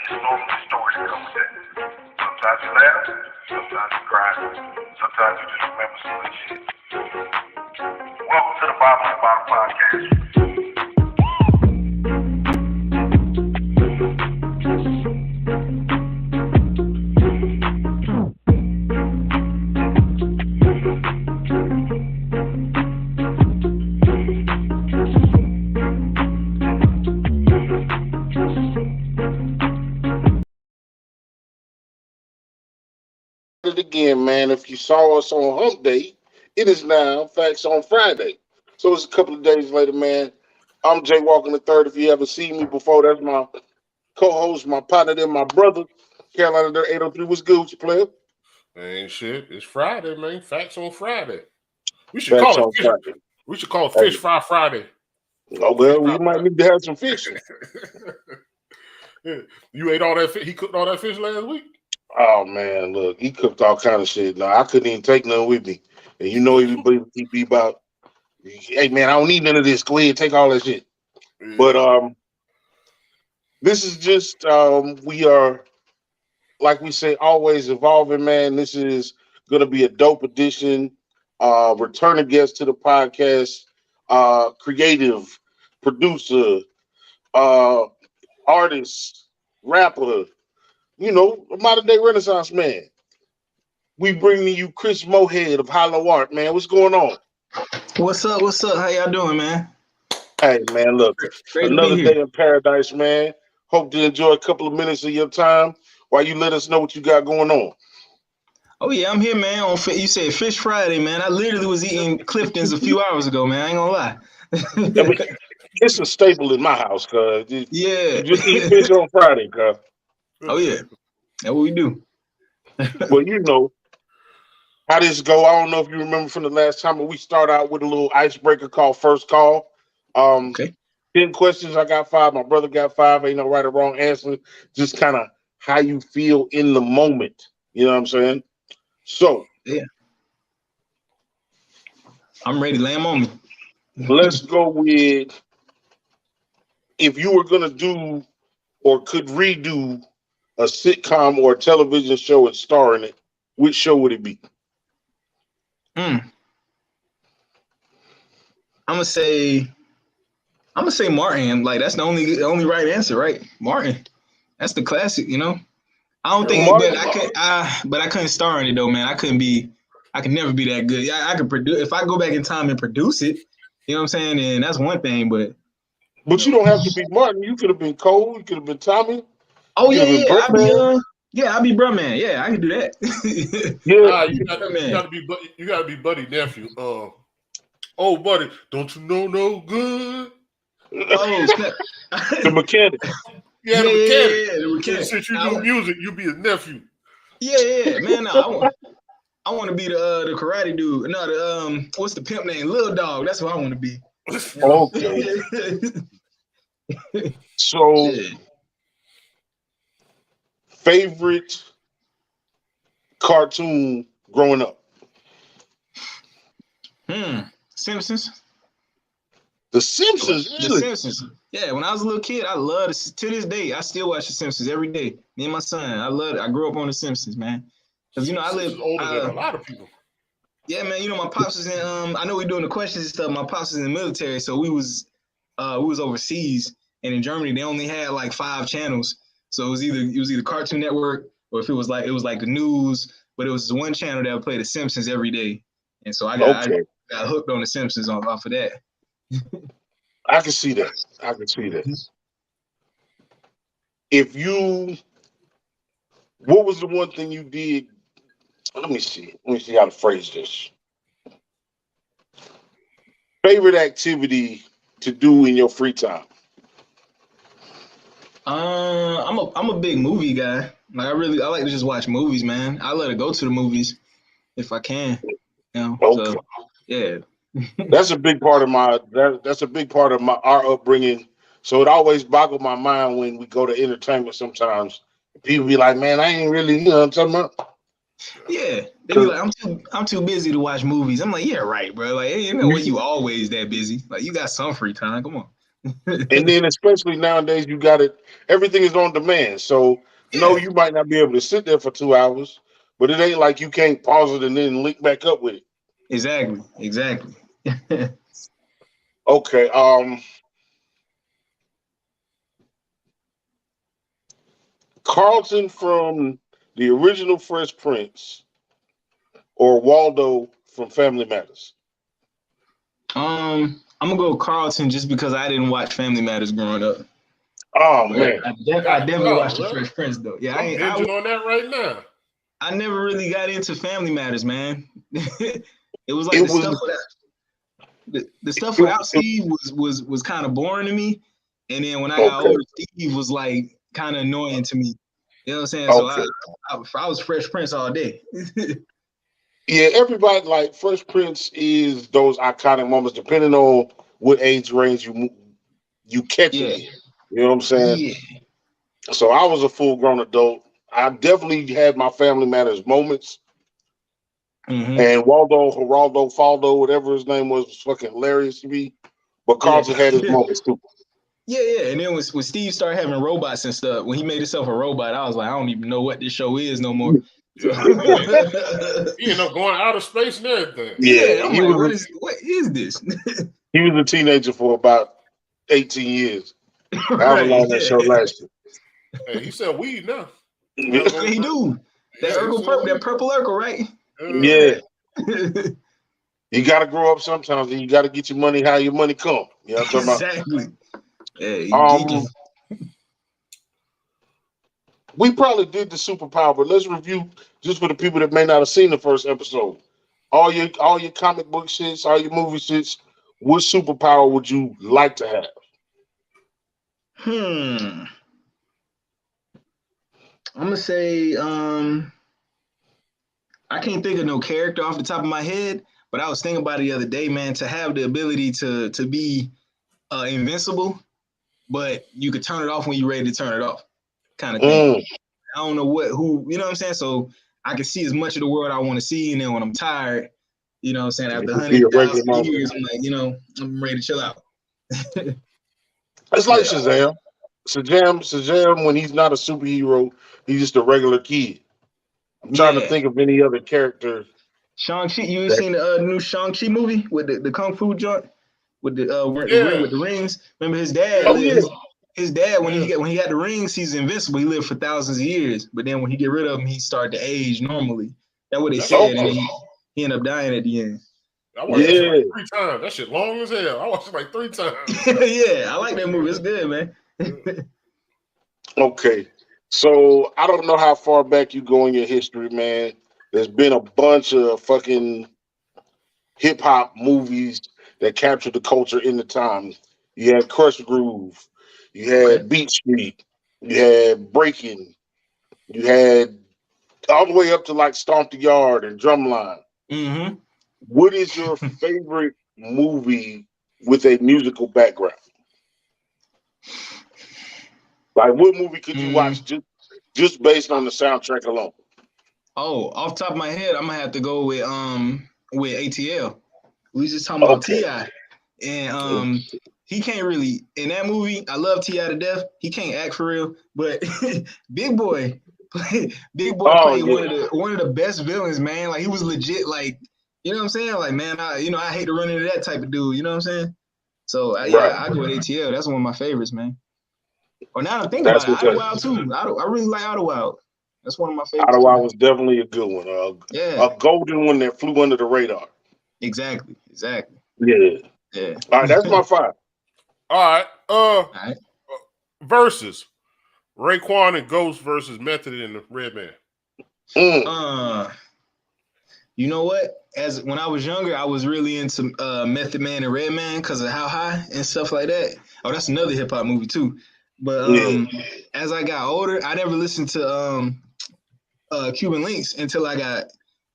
slowly the stories come with that. Sometimes you laugh, sometimes you cry, sometimes you just remember some good shit. Welcome to the Bible and Bottom Podcast. It again, man. If you saw us on Hump Day, it is now Facts on Friday. So it's a couple of days later, man. I'm Jay Walker the third. If you haven't seen me before, that's my co-host, my partner, then my brother, Carolina there 803. What's good with you, player? Ain't shit. It's Friday, man. Facts on Friday. We should Facts call it on fish. Friday. We should call it Hey. Fish Fry Friday. Oh well, we might need to have some fishing. You ate all that fish? He cooked all that fish last week? Oh man, look, he cooked all kind of shit. No, I couldn't even take none with me. And you know he be about, hey man, I don't need none of this. Go ahead, take all that shit. Yeah. But this is just we are, like we say, always evolving, man. This is gonna be a dope edition. Returning guest to the podcast, creative producer, artist, rapper, a modern day Renaissance man. We bring to you Chris Mohead of Hollow Art, man. What's going on? What's up? What's up? How y'all doing, man? Hey, man, look, Great another to be here. day in paradise, man. Hope to enjoy a couple of minutes of your time while you let us know what you got going on. Oh yeah, I'm here, man. You said Fish Friday, man. I literally was eating Clifton's a few hours ago, man. I ain't gonna lie. I mean, it's a staple in my house, cuz. Yeah. You just eat fish on Friday, cuz. Oh yeah. That's what we do. Well, you know how this go. I don't know if you remember from the last time, but we start out with a little icebreaker called First Call. Okay. 10 questions. I got 5. My brother got 5. Ain't no right or wrong answer. Just kind of how you feel in the moment. You know what I'm saying? So, Yeah. I'm ready. Lay 'em on me. let's go with, if you were going to do or could redo a sitcom or a television show and star in it, which show would it be? I'm gonna say Martin. Like that's the only right answer, right? Martin. That's the classic, I don't think, Martin. but I couldn't star in it though, man. I could never be that good. Yeah, I could produce if I go back in time and produce it. You know what I'm saying? And that's one thing, but you don't have to be Martin. You could have been Cole. You could have been Tommy. oh You yeah, could have been I'll Birdman. be I'll be Bruhman. Yeah, I can do that. Yeah. You gotta be Buddy nephew. Oh buddy, don't you know no good? Oh snap. The mechanic. Yeah, the mechanic. Yeah, the mechanic. Since you do music, you be his nephew. Yeah, man. No, I want to be the karate dude. No, the what's the pimp name? Lil Dog. That's what I want to be. Okay. So, favorite cartoon growing up? Simpsons. The Simpsons, really? The Simpsons. Yeah, when I was a little kid, I loved it. To this day, I still watch The Simpsons every day. Me and my son, I love it. I grew up on The Simpsons, man. Because I live older than a lot of people. Yeah, man. My pops was in. I know we're doing the questions and stuff. My pops was in the military, so we was overseas, and in Germany they only had like 5 channels. So it was either Cartoon Network or if it was like the news, but it was one channel that would play The Simpsons every day, and so I got hooked on The Simpsons off of that. I can see that. What was the one thing you did? Let me see how to phrase this. Favorite activity to do in your free time? I'm a big movie guy. Like I like to just watch movies, man. I love to go to the movies if I can. Okay. So yeah. That's a big part of our upbringing. So it always boggled my mind when we go to entertainment sometimes. People be like, man, I ain't really, you know what I'm talking about? Yeah. They be like, I'm too busy to watch movies. I'm like, yeah, right, bro. Like, what you always that busy. Like you got some free time. Come on. And then especially nowadays, you got it. Everything is on demand. So no, Yeah, you might not be able to sit there for 2 hours, but it ain't like you can't pause it and then link back up with it. exactly. Okay. Carlton from the original Fresh Prince or Waldo from Family Matters. I'm gonna go Carlton just because I didn't watch Family Matters growing up. Oh But man. I definitely Oh, watched the really? Fresh Prince though. Yeah, I'm binging on that right now. I never really got into Family Matters, man. It was like It was the stuff it, without it, Steve was kind of boring to me. And then when I got okay. older, Steve was like kind of annoying to me. You know what I'm saying? So Okay. I was Fresh Prince all day. Yeah, everybody like Fresh Prince is those iconic moments depending on what age range you catch it Yeah, in. You know what I'm saying? yeah. So I was a full grown adult. I definitely had my Family Matters moments. Mm-hmm. And Waldo, Geraldo, Faldo, whatever his name was fucking hilarious to me. But Yeah. Carlton had his moments too. Yeah. And then when Steve started having robots and stuff, when he made himself a robot, I was like, I don't even know what this show is no more. So Yeah. He ended up going out of space and everything. yeah, Yeah, I'm like, what is this? he was a teenager for about 18 years. However Right. long that show lasted. Hey, he said weed now. Yeah. Gotta go He drink. do. That Yeah, he Urkel said purple, that weed. purple Urkel, right? Yeah. You gotta grow up sometimes and you gotta get your money how your money come. You know what I'm talking Exactly. Yeah, he about? geeking. We probably did the superpower, but let's review just for the people that may not have seen the first episode. All your comic book shits, all your movie shits, what superpower would you like to have? I'm gonna say I can't think of no character off the top of my head, but I was thinking about it the other day, man, to have the ability to be invincible, but you could turn it off when you're ready to turn it off, kind of thing. Mm, I don't know who, you know what I'm saying? So I can see as much of the world I want to see, and then when I'm tired, you know what I'm saying, after just be a regular 100,000 motherfucker. years, I'm like, I'm ready to chill out. It's like Yeah. Shazam. Shazam, when he's not a superhero, he's just a regular kid. I'm trying to Yeah. think of any other character Shang-Chi, you ain't that. seen the new Shang-Chi movie with the Kung Fu joint with the ring Yeah, with the rings? Remember his dad yeah, Oh lived, yeah, his dad yeah. when he got the rings, he's invincible. He lived for thousands of years. But then when he get rid of them, he started to age normally. That's what they That shit. said, and then okay, he ended up dying at the end. I watched that shit Yeah. like yeah, 3 times. That shit long as hell. I watched it like 3 times. Yeah, I like that movie. It's good, man. okay. So I don't know how far back you go in your history, man. There's been a bunch of fucking hip hop movies that captured the culture in the time. You had Crush Groove, you Okay. had Beat Street, you had Breaking, you had all the way up to like Stomp the Yard and Drumline. Mm-hmm. What is your favorite movie with a musical background? Like, what movie could you watch just based on the soundtrack alone? Oh, off the top of my head, I'm gonna have to go with ATL. We just talking about Okay. Ti, and he can't really in that movie. I love Ti to death. He can't act for real, but Big Boy, Big Boy Oh played yeah, one of the best villains, man. Like he was legit, like you know what I'm saying. Like man, I hate to run into that type of dude. You know what I'm saying. So right. I go with ATL. That's one of my favorites, man. Or now to think That's about it, what's up. Idlewild too. I really like Idlewild. That's one of my favorites Ottawa too. was definitely a good one. Yeah, A golden one that flew under the radar. exactly. Yeah. Yeah. All right, that's my five. All right. All right. Versus Raekwon and Ghost versus Method and the Redman. Mm. You know what? As when I was younger, I was really into Method Man and Redman because of How High and stuff like that. Oh, that's another hip hop movie too. But Yeah. as I got older, I never listened to Cuban Links until I got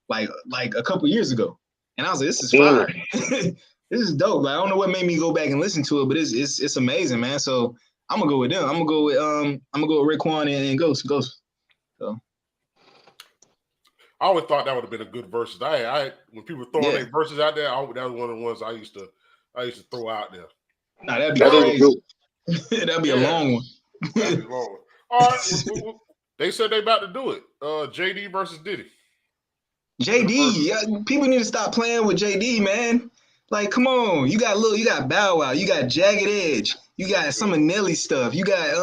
like a couple years ago, and I was like, this is Mm. fire. This is dope. Like I don't know what made me go back and listen to it, but it's amazing, man. So I'm gonna go with them. I'm gonna go with Raekwon and Ghost. So I always thought that would have been a good versus. I when people throwing yeah. their verses out there, that was one of the ones I used to throw out there. Nah, that'd be That is a crazy. good. That'd be a long one. That'd be long. All right, they said they about to do it. JD versus Diddy. JD, people need to stop playing with JD, man. Like, come on, you got Bow Wow, you got Jagged Edge, you got some of Nelly stuff, you got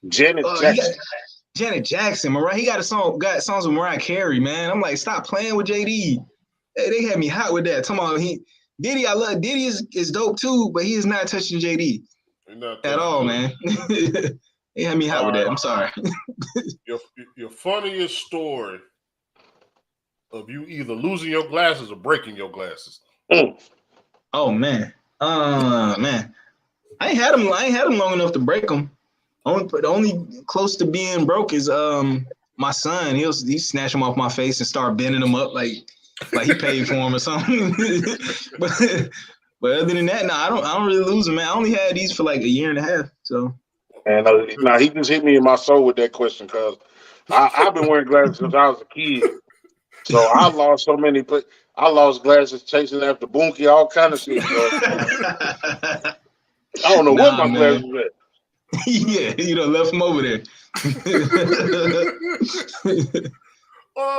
Janet you Jackson. got Janet Jackson, Mariah. He got songs with Mariah Carey, man. I'm like, stop playing with JD. They had me hot with that. Talking about Diddy, I love Diddy is dope too, but he is not touching JD at all, man. They had me hot with that. I'm sorry. Your funniest story of you either losing your glasses or breaking your glasses. Oh man, man, I ain't had them long enough to break them. The only close to being broke is my son. He snatch them off my face and start bending them up like he paid for them or something. but other than that, I don't really lose them, man. I only had these for like a year and a half. So. And now he just hit me in my soul with that question because I've been wearing glasses since I was a kid. So I lost so many. I lost glasses chasing after Boonky, all kind of shit. So I don't know what my glasses were at. Yeah, you done left them over there.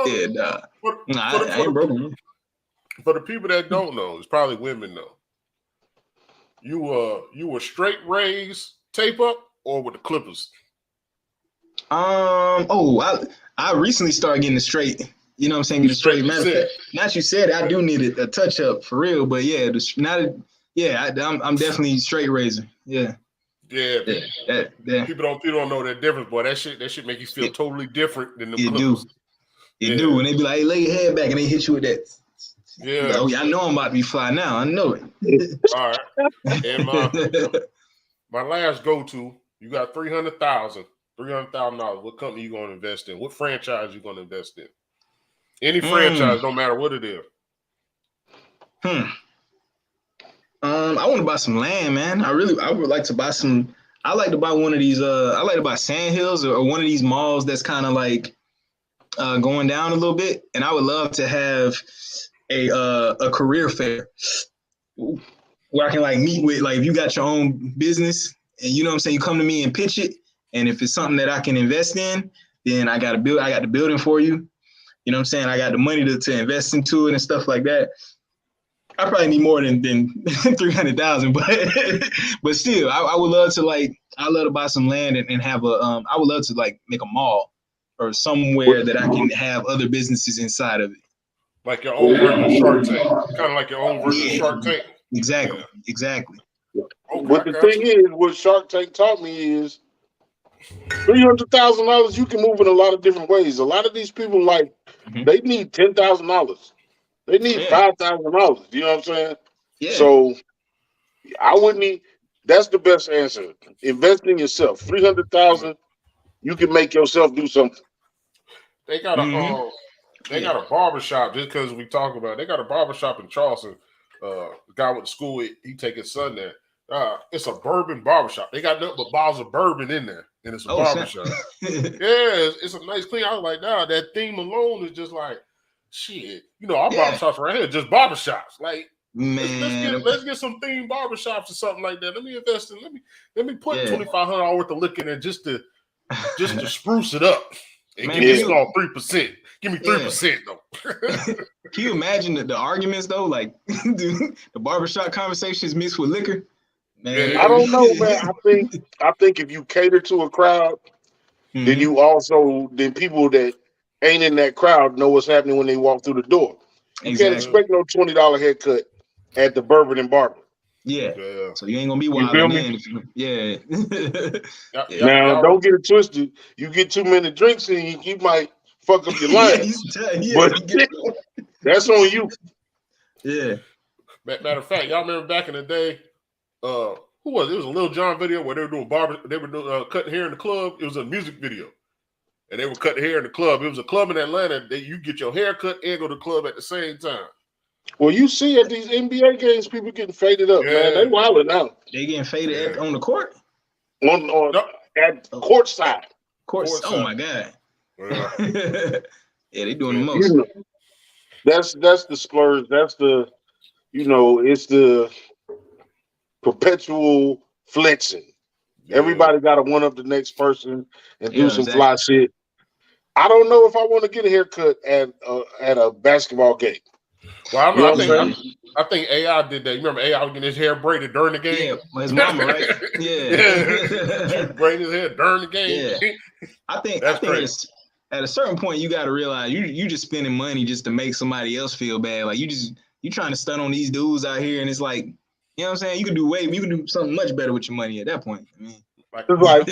Yeah, nah. I ain't broken. For the people that don't know, it's probably women though. You were straight raised tape up or with the clippers? I recently started getting it straight. You know what I'm saying? Get it straight. Matter of fact, now that you said it, I do need a touch up for real. But yeah, I'm definitely straight razor. Yeah. Yeah. People don't know that difference, boy. That shit make you feel totally different than the clippers. It do. And they be like, hey, lay your head back, and they hit you with that. Yeah. Like, oh, yeah, I know I'm about to be fly now. I know it. All right. And my last go-to, you got $300,000. What company you going to invest in? What franchise you going to invest in? Any franchise, no matter what it is. I want to buy some land, man. I would like to buy some. I like to buy one of these. I like to buy Sand Hills or one of these malls that's kind of like going down a little bit. And I would love to have a career fair where I can like meet with, like, if you got your own business and you know what I'm saying, you come to me and pitch it. And if it's something that I can invest in, then I got the building for you. You know what I'm saying? I got the money to invest into it and stuff like that. I probably need more than 300,000, but still, I would love to buy some land and have I would love to like make a mall or somewhere that I can have other businesses inside of it. Like your own version of Shark Tank. Kind of like your own version of Shark Tank. Exactly. Yeah. Exactly. Okay, but the thing is, what Shark Tank taught me is $300,000 you can move in a lot of different ways. A lot of these people they need $10,000. They need $5,000. You know what I'm saying? Yeah. So I wouldn't need. That's the best answer. Invest in yourself. $300,000, you can make yourself do something. They got a got a barbershop, just because we talk about it. They got a barbershop in Charleston. The guy went to school, he take his son there. It's a bourbon barbershop. They got nothing but bottles of bourbon in there, and it's a barbershop. It's a nice clean. I was like, nah, that theme alone is just like, shit. You know, our barbershops right here, just barbershops. Like, man, let's get some themed barbershops or something like that. Let me invest in. Let me put $2,500 worth of liquor in there just to spruce it up and give me a small 3%. Give me 3% though. Can you imagine the arguments though? Like the barbershop conversations mixed with liquor. Man, I don't know, man. I think if you cater to a crowd, then then people that ain't in that crowd know what's happening when they walk through the door. You can't expect no $20 haircut at the Bourbon and Barber. Yeah. So you ain't gonna be wild, man. Now don't get it twisted. You get too many drinks in, you might fuck up your line. But that's on you. Yeah. Matter of fact, y'all remember back in the day, who was it? It was a Lil Jon video where they were doing cutting hair in the club. It was a music video. And they were cutting hair in the club. It was a club in Atlanta that you get your hair cut and go to the club at the same time. Well, you see at these NBA games, people getting faded up, man. They wilding out. They getting faded on the court? At courtside. Courts. Oh my God. They doing the most. You know, that's the splurge. That's the, it's the perpetual flexing. Yeah. Everybody got to one up the next person and do some exactly. fly shit. I don't know if I want to get a haircut at a basketball game. Well, I You know don't what know. I'm saying? I think AI did that. You remember AI was getting his hair braided during the game? Yeah, well, his mama, right? Yeah. Yeah. She was braiding his hair during the game. Yeah. I think That's crazy. at a certain point you got to realize you just spending money just to make somebody else feel bad. Like you trying to stun on these dudes out here, and it's like, you know what I'm saying? You can do something much better with your money at that point. I mean, It's like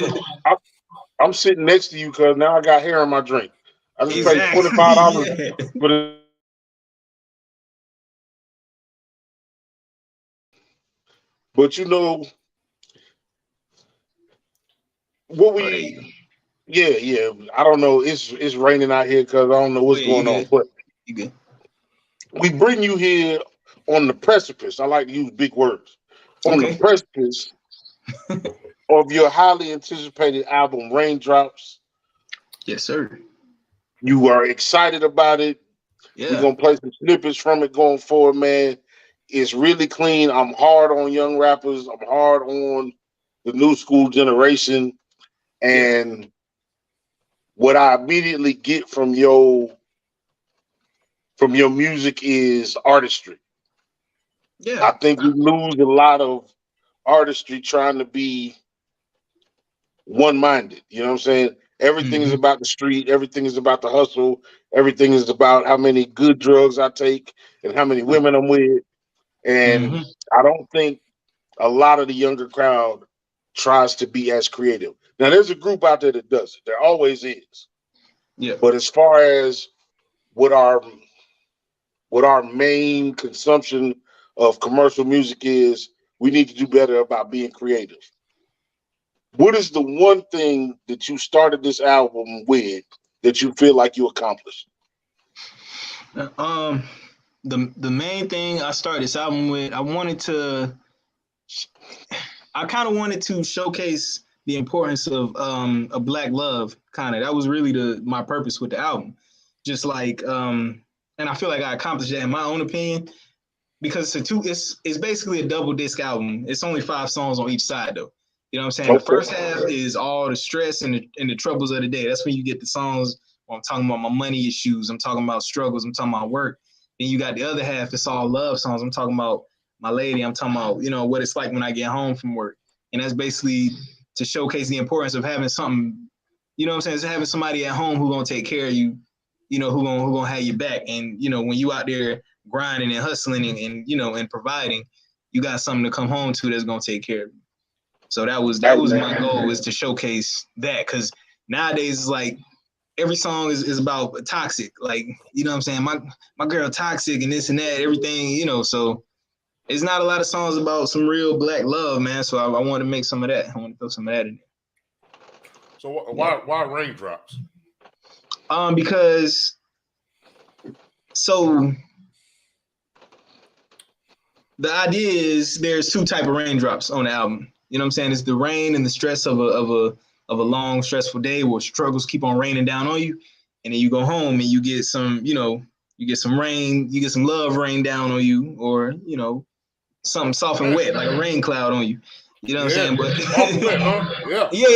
I'm sitting next to you because now I got hair in my drink. I just paid exactly. $25 Yeah. for the. But you know what we? Yeah. I don't know. It's raining out here because I don't know what's going on. But You good? we bring you here on the precipice. I like to use big words. On the precipice of your highly anticipated album, Raindrops. Yes, sir. You are excited about it. Yeah. We're gonna play some snippets from it going forward, man. It's really clean. I'm hard on young rappers. I'm hard on the new school generation. And what I immediately get from your music is artistry. Yeah. I think we lose a lot of artistry trying to be one-minded. You know what I'm saying? Everything is about the street. Everything is about the hustle. Everything is about how many good drugs I take and how many women I'm with. And I don't think a lot of the younger crowd tries to be as creative. Now, there's a group out there that does it. There always is. Yeah. But as far as what our main consumption of commercial music is, we need to do better about being creative. What is the one thing that you started this album with that you feel like you accomplished? The main thing I started this album with, I kind of wanted to showcase the importance of Black love. That was really my purpose with the album. Just like and I feel like I accomplished that in my own opinion, because it's basically a double disc album. It's only 5 songs on each side though. You know what I'm saying? Okay. The first half is all the stress and the troubles of the day. That's when you get the songs where I'm talking about my money issues. I'm talking about struggles. I'm talking about work. Then you got the other half. It's all love songs. I'm talking about my lady. I'm talking about, what it's like when I get home from work. And that's basically to showcase the importance of having something, you know what I'm saying? It's having somebody at home who's going to take care of you, who gonna have your back. And, when you out there grinding and hustling and providing, you got something to come home to that's going to take care of you. So that was my goal, was to showcase that, because nowadays it's like every song is about toxic, like, you know what I'm saying, my girl toxic and this and that, everything, so it's not a lot of songs about some real Black love, man. So I want to make some of that. I want to throw some of that in there. So why Raindrops? Because the idea is there's 2 type of raindrops on the album. You know what I'm saying? It's the rain and the stress of a long, stressful day where struggles keep on raining down on you. And then you go home and you get some, you get some rain, you get some love rain down on you, or, something soft and wet, like a rain cloud on you. You know what I'm saying? But wet, huh? Yeah.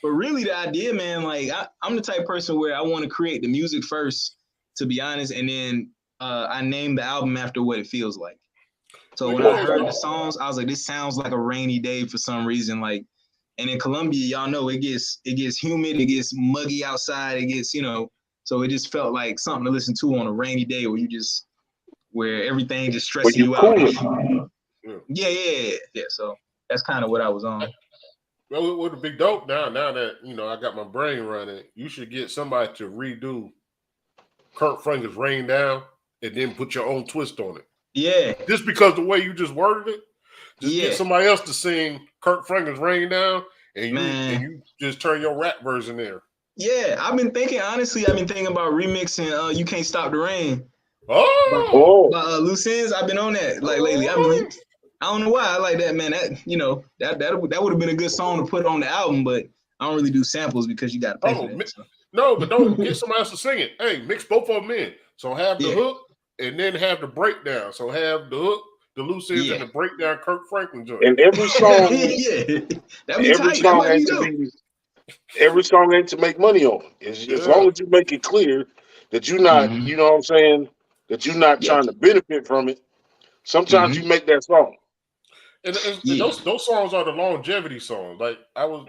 But really the idea, man, like I'm the type of person where I want to create the music first, to be honest, and then I named the album after what it feels like. So when I heard the songs, I was like, this sounds like a rainy day for some reason. Like, and in Colombia, y'all know it gets humid, it gets muggy outside, it gets, so it just felt like something to listen to on a rainy day where everything just stressing you out. Yeah. So that's kind of what I was on. Well, it would be dope now that, I got my brain running. You should get somebody to redo Kurt Franklin's Rain Down and then put your own twist on it. Yeah. Just because the way you just worded it, get somebody else to sing Kurt Franklin's Rain Down and you just turn your rap version there. Yeah, I've been thinking about remixing You Can't Stop the Rain. By Loose Ends. I've been on that lately. I don't know why I like that, man. That would have been a good song to put on the album, but I don't really do samples because you got to pay for that. No, but don't get somebody else to sing it. Hey, mix both of them in. So have the hook and then have the breakdown. So have the hook, the loose ends, and the breakdown. Kirk Franklin joint. And every song, that'd be tight. That might be dope. Every song ain't to make money on. As long as you make it clear that you're not, you know what I'm saying, that you're not trying to benefit from it. Sometimes you make that song. And those songs are the longevity songs. Like I was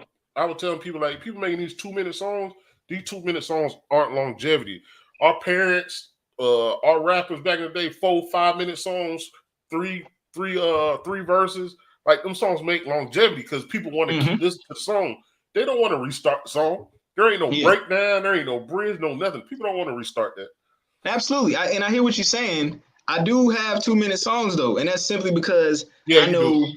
telling people, like people making these 2-minute songs, these 2-minute songs aren't longevity. Our parents, our rappers back in the day, 4-5-minute songs, three verses. Like them songs make longevity because people want to keep listening to the song. They don't want to restart the song. There ain't no breakdown. There ain't no bridge. No nothing. People don't want to restart that. Absolutely. I hear what you're saying. I do have 2-minute songs though, and that's simply because I know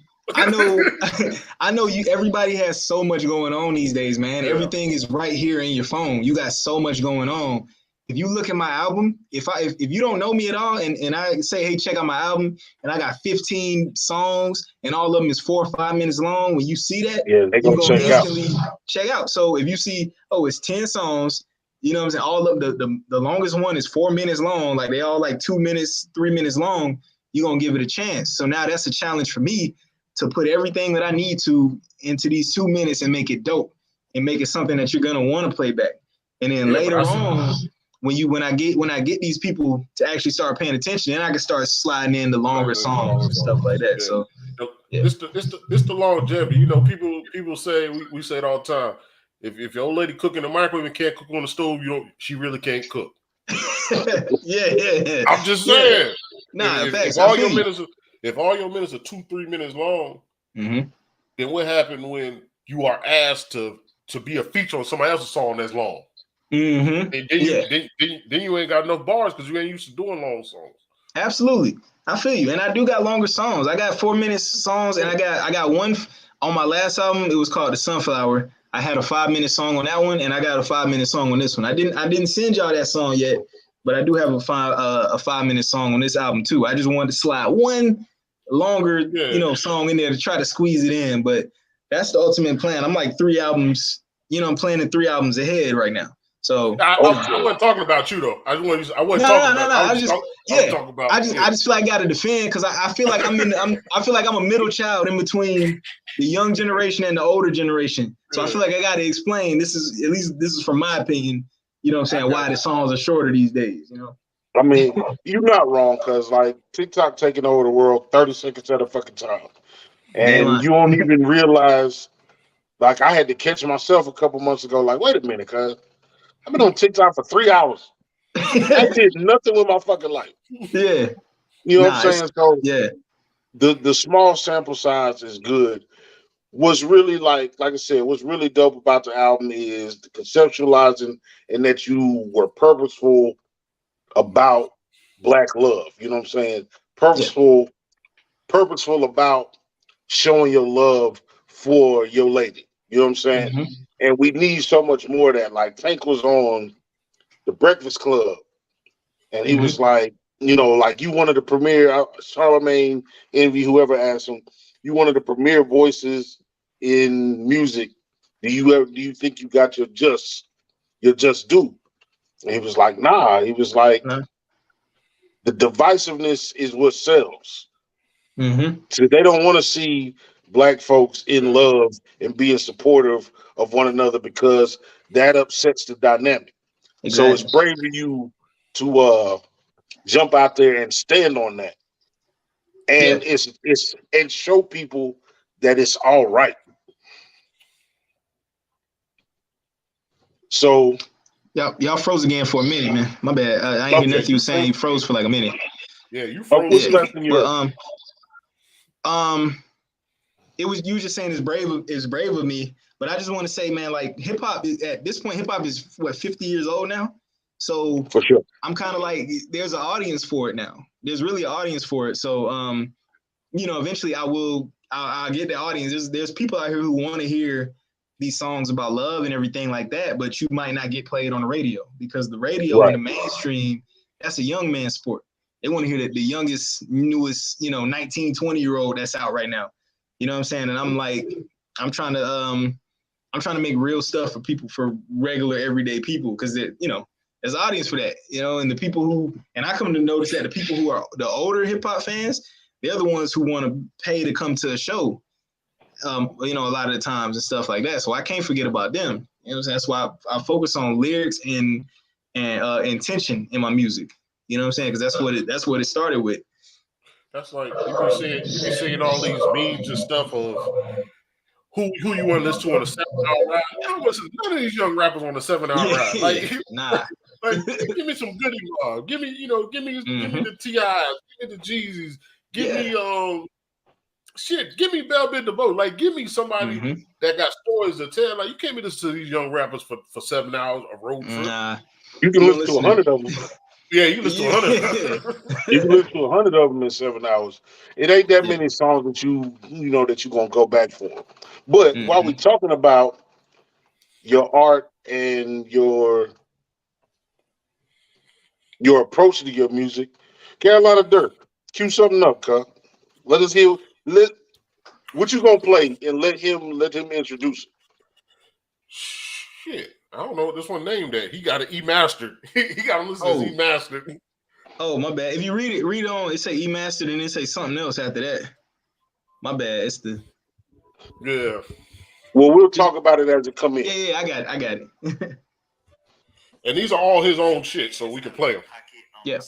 you. Everybody has so much going on these days, man. Yeah. Everything is right here in your phone. You got so much going on. If you look at my album, if you don't know me at all, and I say, hey, check out my album, and I got 15 songs, and all of them is 4 or 5 minutes long. When you see that, you're gonna instantly check out. So if you see, it's 10 songs, you know what I'm saying? All of the longest one is 4 minutes long, like they all like 2 minutes, 3 minutes long. You're gonna give it a chance. So now that's a challenge for me to put everything that I need to into these 2 minutes and make it dope and make it something that you're gonna want to play back. And then later on, when I get these people to actually start paying attention, then I can start sliding in the longer songs and stuff like that. So it's the longevity. You know, people say we say it all the time. If your old lady cook in the microwave and can't cook on the stove, she really can't cook. yeah. I'm just saying. Nah, if all your minutes are 2-3 minutes long, then what happened when you are asked to be a feature on somebody else's song that's long? And then you ain't got enough bars because you ain't used to doing long songs. Absolutely, I feel you, and I do got longer songs. I got 4-minute songs, and I got one on my last album. It was called The Sunflower. I had a 5-minute song on that one, and I got a 5-minute song on this one. I didn't send y'all that song yet, but I do have a 5-minute song on this album too. I just wanted to slide one longer, song in there to try to squeeze it in. But that's the ultimate plan. I'm like 3 albums. I'm planning 3 albums ahead right now. So I wasn't talking about you though. I wasn't talking about. I was talking about. I just feel like I got to defend because I feel like I feel like I'm a middle child in between the young generation and the older generation. So I feel like I got to explain. This is from my opinion. You know what I'm saying? Why the songs are shorter these days. I mean, you're not wrong because like TikTok taking over the world 30 seconds at a fucking time, and you won't even realize. Like I had to catch myself a couple months ago. Like, wait a minute, cuz. I've been on TikTok for 3 hours. I did nothing with my fucking life. Yeah. You know what I'm saying? So yeah. The small sample size is good. What's really like I said, what's really dope about the album is the conceptualizing and that you were purposeful about Black love. You know what I'm saying? Purposeful about showing your love for your lady. You know what I'm saying? And we need so much more of that. Like Tank was on the Breakfast Club, and he was like, like you wanted the premier. Charlemagne, Envy, whoever asked him, you wanted the premier voices in music. Do you think you got your just due? And he was like, nah. He was like, the divisiveness is what sells. So they don't want to see Black folks in love and being supportive of one another because that upsets the dynamic. Exactly. So it's brave of you to jump out there and stand on that, and it's show people that it's all right. So y'all froze again for a minute, man. My bad. I ain't hear nothing you were saying. You froze for like a minute. Yeah, you froze. It was you just saying it's brave of me, but I just want to say, man, like hip hop at this point, hip hop is 50 years old now. So for sure, I'm kind of like there's an audience for it now. There's really an audience for it. So eventually I'll get the audience. There's people out here who want to hear these songs about love and everything like that, but you might not get played on the radio because the radio in the mainstream, that's a young man's sport. They want to hear the youngest, newest, 19, 20-year-old that's out right now. You know what I'm saying? And I'm like, I'm trying to make real stuff for people, for regular everyday people, because there's an audience for that, you know, and the people who, and I come to notice that the people who are the older hip hop fans, they're the ones who want to pay to come to a show, you know, a lot of the times and stuff like that. So I can't forget about them. You know what I'm saying? That's why I focus on lyrics and intention in my music. You know what I'm saying? Because that's what it started with. That's like you be seeing all these memes and stuff of who you want to listen to on a 7-hour ride. I don't listen to none of these young rappers on a 7-hour ride. Like, Nah. like give me some Goody Mob. Give me the T.I.s, give me the Jeezys, give me give me Bell Bit the Boat. Like, give me somebody that got stories to tell. Like, you can't be listening to these young rappers for 7 hours a road trip. Nah. You can listen to 100 of them. Yeah, you listen to 100. You can listen to 100 of them in 7 hours. It ain't that many songs that you know that you're gonna go back for. But while we're talking about your art and your approach to your music, Carolina Dirt, cue something up, cuz. Let us hear what you gonna play and let him introduce it. Shit. I don't know what this one named at. He got an E-Mastered. He got to listen to his E-Mastered. Oh, my bad. If you read on, it say E-Mastered and it say something else after that. My bad. It's the... Yeah. Well, we'll talk about it as it come in. Yeah, I got it. And these are all his own shit, so we can play them. Yeah.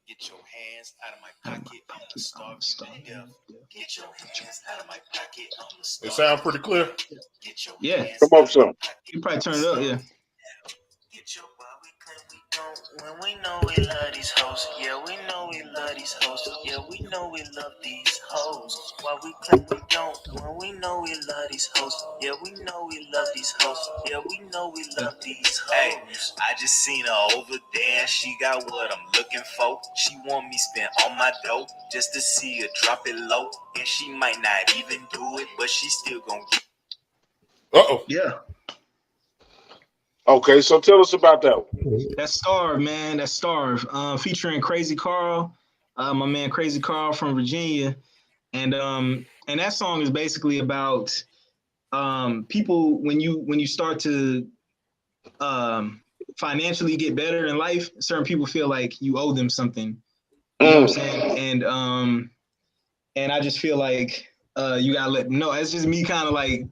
Get your hands out of my pocket. I'm gonna starve you to death. Get your hands out of my pocket. I'm gonna starve. It sounds pretty clear. Yeah. Come up some. You probably turn it up, yeah. Get your why we claim we don't when we know we love these hoes. Yeah, we know we love these hoes. Yeah, we know we love these hoes. Why we claim we don't when we know we love these hoes. Yeah, we know we love these hoes. Yeah, we know we love these hoes. Hey, I just seen her over there. She got what I'm looking for. She want me spend all my dough just to see her drop it low. And she might not even do it, but she still gonna get. Yeah. Okay, so tell us about that one. That's Starve, man. That's Starve. Featuring Crazy Carl, my man Crazy Carl from Virginia. And that song is basically about people when you start to financially get better in life, certain people feel like you owe them something. You know what I'm saying? And I just feel like you gotta let them know. It's just me kind of like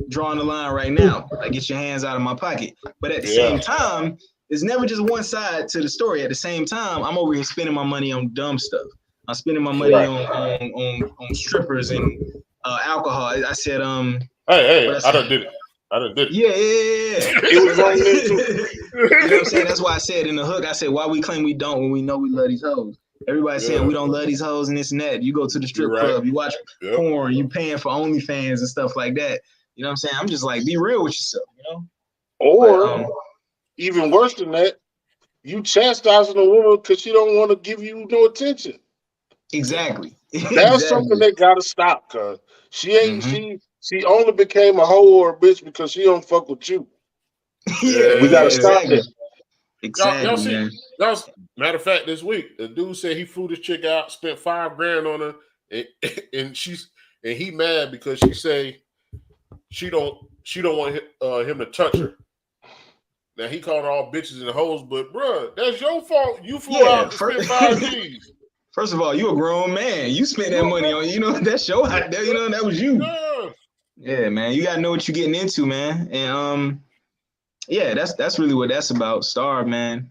drawing the line right now. Like, get your hands out of my pocket. But at the same time, it's never just one side to the story. At the same time, I'm over here spending my money on dumb stuff. I'm spending my money on strippers and alcohol. I said, hey, I done did it. Yeah. It was wrong there too. You know what I'm saying? That's why I said in the hook, I said, why we claim we don't when we know we love these hoes. Everybody's saying we don't love these hoes and this and that. You go to the strip club, you watch porn, you paying for OnlyFans and stuff like that. You know what I'm saying? I'm just like, be real with yourself, you know? Or even worse than that, you chastising a woman because she don't want to give you no attention. Exactly. That's something that gotta stop, cuz she ain't she only became a hoe or a bitch because she don't fuck with you. We gotta stop that. Exactly. Y'all see, matter of fact, this week, the dude said he flew this chick out, spent $5,000 on her, and he mad because she say she don't want him to touch her. Now he called her all bitches and hoes, but bruh, that's your fault. You flew out and spent 5 G's. First of all, you a grown man. You spent that money on, you know, that's your idea, you know, that was you. Yeah, man. You gotta know what you're getting into, man. And yeah, that's really what that's about. Starve, man.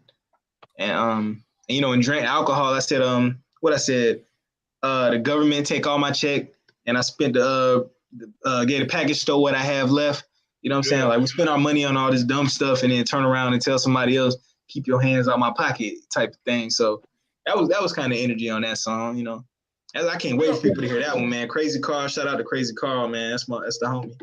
And you know, and drink alcohol. I said, what I said, the government take all my check and I spent get a package store what I have left. You know what I'm saying? Like, we spend our money on all this dumb stuff and then turn around and tell somebody else, keep your hands out my pocket type of thing. So that was kind of energy on that song, you know. I can't wait for people to hear that one, man. Crazy Carl, shout out to Crazy Carl, man. That's the homie.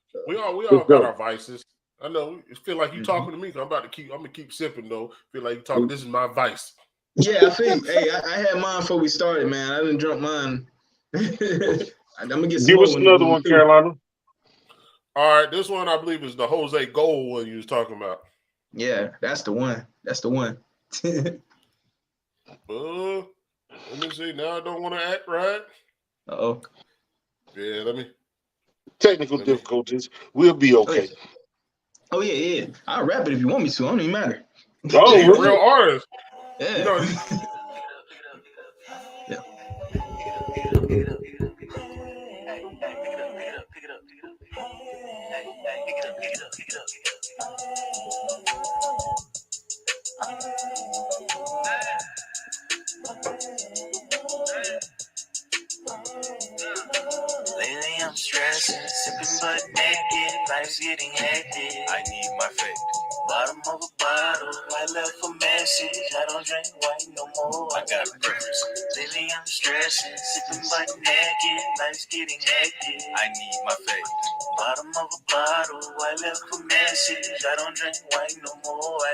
So, we all got our vices. I know. It feel like you talking to me. I'm gonna keep sipping though. Feel like you talking. This is my vice. Yeah, I think. Hey, I had mine before we started, man. I didn't drunk mine. I'm gonna get some. Give us another one, Carolina. All right, this one I believe is the Jose Gold one you was talking about. Yeah, that's the one. That's the one. Let me see. Now I don't want to act right. Uh-oh. Yeah, let me. Technical difficulties. We'll be okay. Oh yeah. I'll rap it if you want me to. I don't even matter. Oh, He's a really? real artist. Yeah. You know, Lately I'm stressing, sipping butt naked, life's getting hectic. I need my fate. Bottom of a bottle, I left a message. I don't drink wine no more. I got a preference. Lately I'm stressing, sipping butt naked, life's getting hectic. I need my fate. Bottom of a bottle, I left a message. I don't drink wine no more. I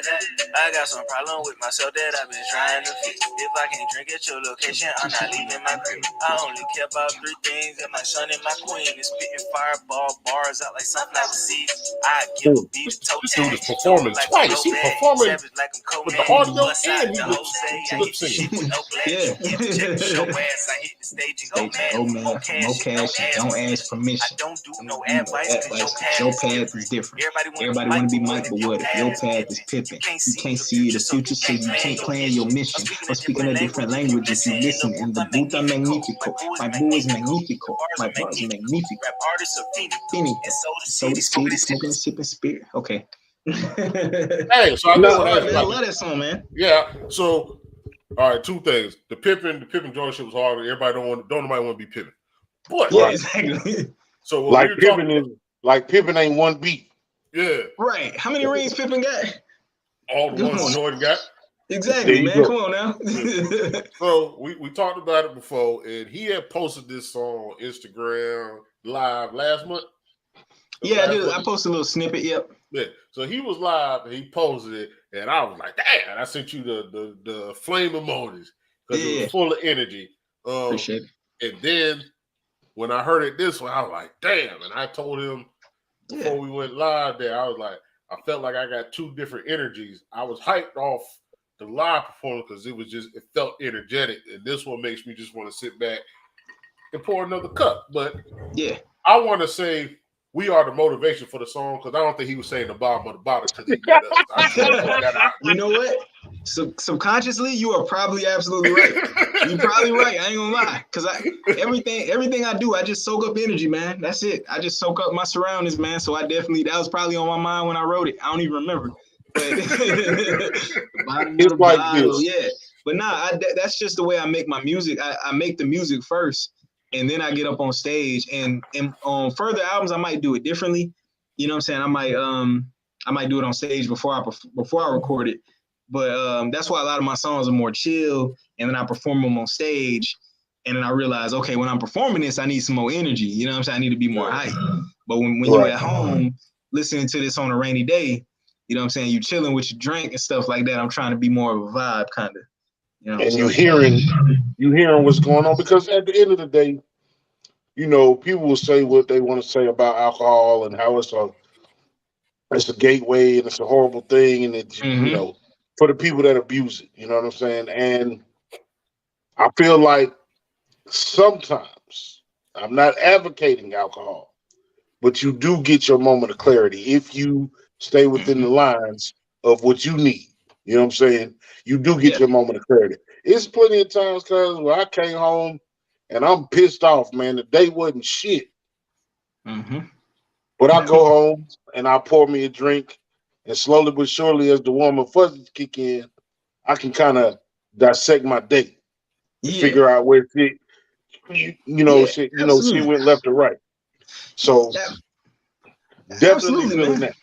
got some problem with myself that I've been trying to fix. If I can't drink at your location, I'm not leaving my crib. I only care about three things, and my son and my queen is spitting fireball bars out like sunflower seeds. I give a beat a toe this tag. dude is performing like twice. He's performing savage like I'm with the Conan. audio West side, and the he Jose. I lip hit the syncing. shit with no glass. Yeah. Check the show ass. I hit the stage and go mad. Oh man, More cash, cash, don't ask permission. I don't do no You know, advice because your path is different. Everybody want to be Mike, but what if your path is Pippin? You can't see the future, so you can't plan your mission. I'm speaking a different language if you listen. In the booth, I'm magnifico. My boo is magnifico. My bar is magnifico. Rap artists are Finito. so the So the city, smoking and sipping spirit. Okay. Hey, so I No, know I love that song, man. Yeah. So, all right, two things. The Pippin Jordan shit was hard. Everybody don't nobody want to be Pippin. But Yeah, exactly. so when like we were Pippin talking, is like Pippin ain't one beat. yeah, Right. How many rings Pippin got? all the ones Jordan got. Exactly, There you man. go. Come on now. So we talked about it before, and he had posted this song on Instagram live last month. Yeah, I posted a little snippet. Yep. Yeah. So he was live and he posted it, and I was like, damn, I sent you the flame emojis because it was full of energy. Appreciate it. And then when I heard it this way, I was like, damn. And I told him before we went live there, I was like, I felt like I got two different energies. I was hyped off the live performance because it felt energetic. And this one makes me just want to sit back and pour another cup. But yeah, I want to say we are the motivation for the song because I don't think he was saying the bottom of the bottom because he met us. I just want to point that out. You know what? So subconsciously, you are probably absolutely right. You're probably right. I ain't gonna lie, because everything I do, I just soak up energy, man. That's it. I just soak up my surroundings, man. So that was probably on my mind when I wrote it. I don't even remember. But It's like this. yeah. But nah, that's just the way I make my music. I make the music first, and then I get up on stage. And on further albums, I might do it differently. You know what I'm saying? I might do it on stage before I record it. But that's why a lot of my songs are more chill, and then I perform them on stage, and then I realize, okay, when I'm performing this, I need some more energy. You know what I'm saying? I need to be more hype. But when you're at home listening to this on a rainy day, you know what I'm saying? You chilling with your drink and stuff like that. I'm trying to be more of a vibe, kind of. You know, and you hearing what's going on, because at the end of the day, you know, people will say what they want to say about alcohol and how it's a gateway and it's a horrible thing, and it's you know, for the people that abuse it, you know what I'm saying? And I feel like sometimes I'm not advocating alcohol, but you do get your moment of clarity if you stay within the lines of what you need. You know what I'm saying? You do get your moment of clarity. It's plenty of times, cuz where I came home and I'm pissed off, man. The day wasn't shit. But I go home and I pour me a drink, and slowly but surely, as the warm and fuzzies kick in, I can kind of dissect my day and figure out where shit, shit went left or right. So definitely feeling that.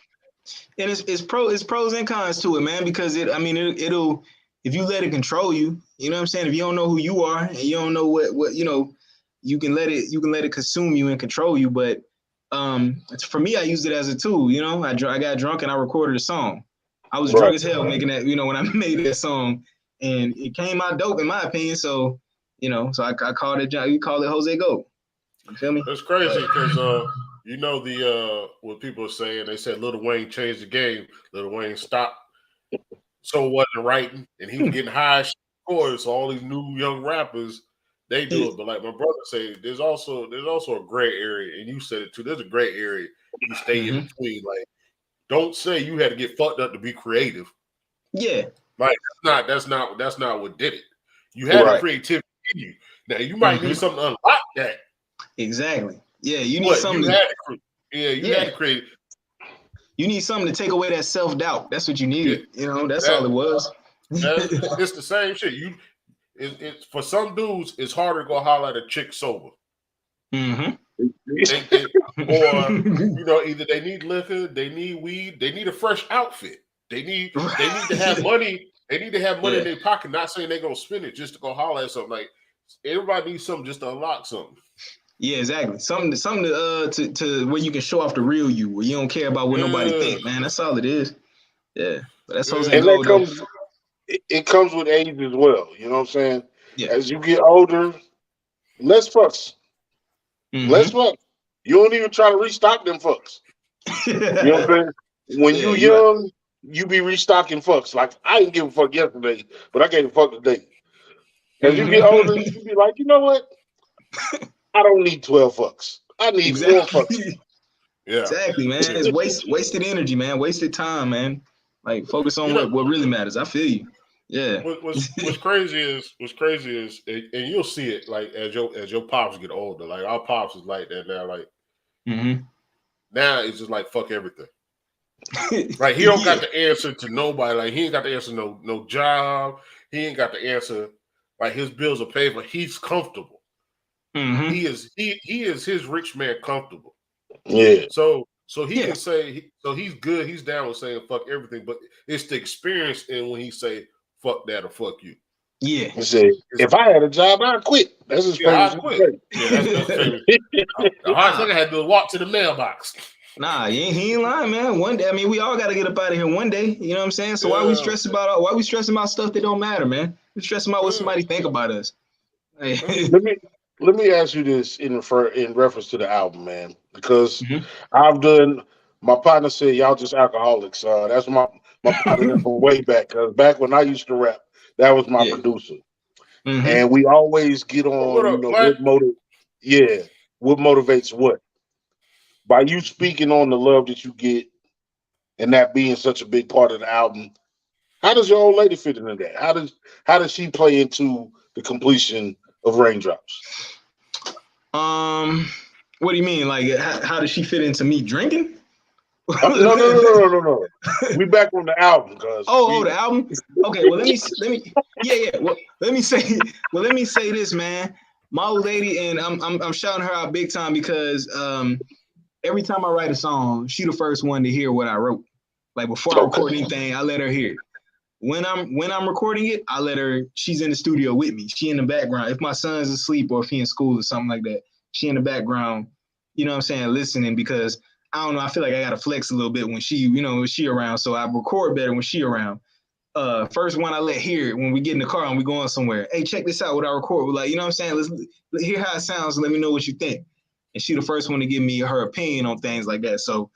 And it's pros and cons to it, man, because it'll if you let it control you, you know what I'm saying? If you don't know who you are and you don't know what you know, you can let it consume you and control you. But for me, I used it as a tool. You know, I got drunk and I recorded a song. I was drunk as hell making that. You know, when I made that song, and it came out dope in my opinion. So so I called it. You call it Jose Go. You feel me? It's crazy because you know what people are saying. They said Lil Wayne changed the game. Lil Wayne stopped. So wasn't writing, and he was getting high scores. So all these new young rappers, they do it. But like my brother said, there's also a gray area, and you said it too. There's a gray area you stay in between. Like, don't say you had to get fucked up to be creative. Yeah. Like that's not what did it. You had the creativity in you. Now you might need something to unlock that. Exactly. Yeah, you need something. Had to create. You need something to take away that self-doubt. That's what you needed. Yeah. You know, that's all it was. It's the same shit. It's for some dudes, it's harder to go holler at a chick sober. Mm-hmm. Or either they need liquor, they need weed, they need a fresh outfit. They need to have money. They need to have money in their pocket. Not saying they're gonna spend it just to go holler at something. Like everybody needs something just to unlock something. Yeah, exactly. Something to where you can show off the real you, where you don't care about what nobody think, man. That's all it is. Yeah, but that's Jose Gold. It comes with age as well. You know what I'm saying? Yeah. As you get older, less fucks. Mm-hmm. Less fucks. You don't even try to restock them fucks. You know what I'm saying? When you young, you be restocking fucks. Like I didn't give a fuck yesterday, but I gave a fuck today. As you get older, you be like, you know what? I don't need 12 fucks. I need 4 fucks. Yeah, exactly, man. It's wasted energy, man. Wasted time, man. Like focus on what really matters. I feel you. Yeah. What's crazy is, and you'll see it like as your pops get older. Like our pops is like that now. Like now it's just like fuck everything. Like he don't got the answer to nobody. Like he ain't got the answer to no job. He ain't got the answer. Like his bills are paid for. He's comfortable. Mm-hmm. He is his rich man comfortable. Yeah. So he can say he's good. He's down with saying fuck everything, but it's the experience in when he say fuck that or fuck you. Yeah. He said, if I had a job, I'd quit. That's his favorite. I'd quit. Yeah, that's favorite. The hardest thing I had to do was walk to the mailbox. Nah, he ain't lying, man. One day, I mean, we all got to get up out of here one day. You know what I'm saying? So why we stressing about stuff that don't matter, man? We're stressing about what somebody think about us. Hey. Let me ask you this in reference to the album, man, because my partner said y'all just alcoholics. That's my partner from way back. Cause back when I used to rap, that was my producer, and we always get on. What motivates what? By you speaking on the love that you get, and that being such a big part of the album. How does your old lady fit into that? How does she play into the completion of Raindrops? What do you mean? Like, how does she fit into me drinking? No. We back on the album, cause the album. Okay, well let me say this, man. My old lady, and I'm shouting her out big time because every time I write a song, she the first one to hear what I wrote. Like before I record anything, I let her hear it. When I'm recording it, I let her. She's in the studio with me. She in the background. If my son's asleep or if he in school or something like that, she in the background. You know what I'm saying, listening, because I don't know. I feel like I gotta flex a little bit when she around. So I record better when she around. First one I let hear it when we get in the car and we going somewhere. Hey, check this out. What I record. We're like, you know what I'm saying? Let's hear how it sounds. And let me know what you think. And she the first one to give me her opinion on things like that. So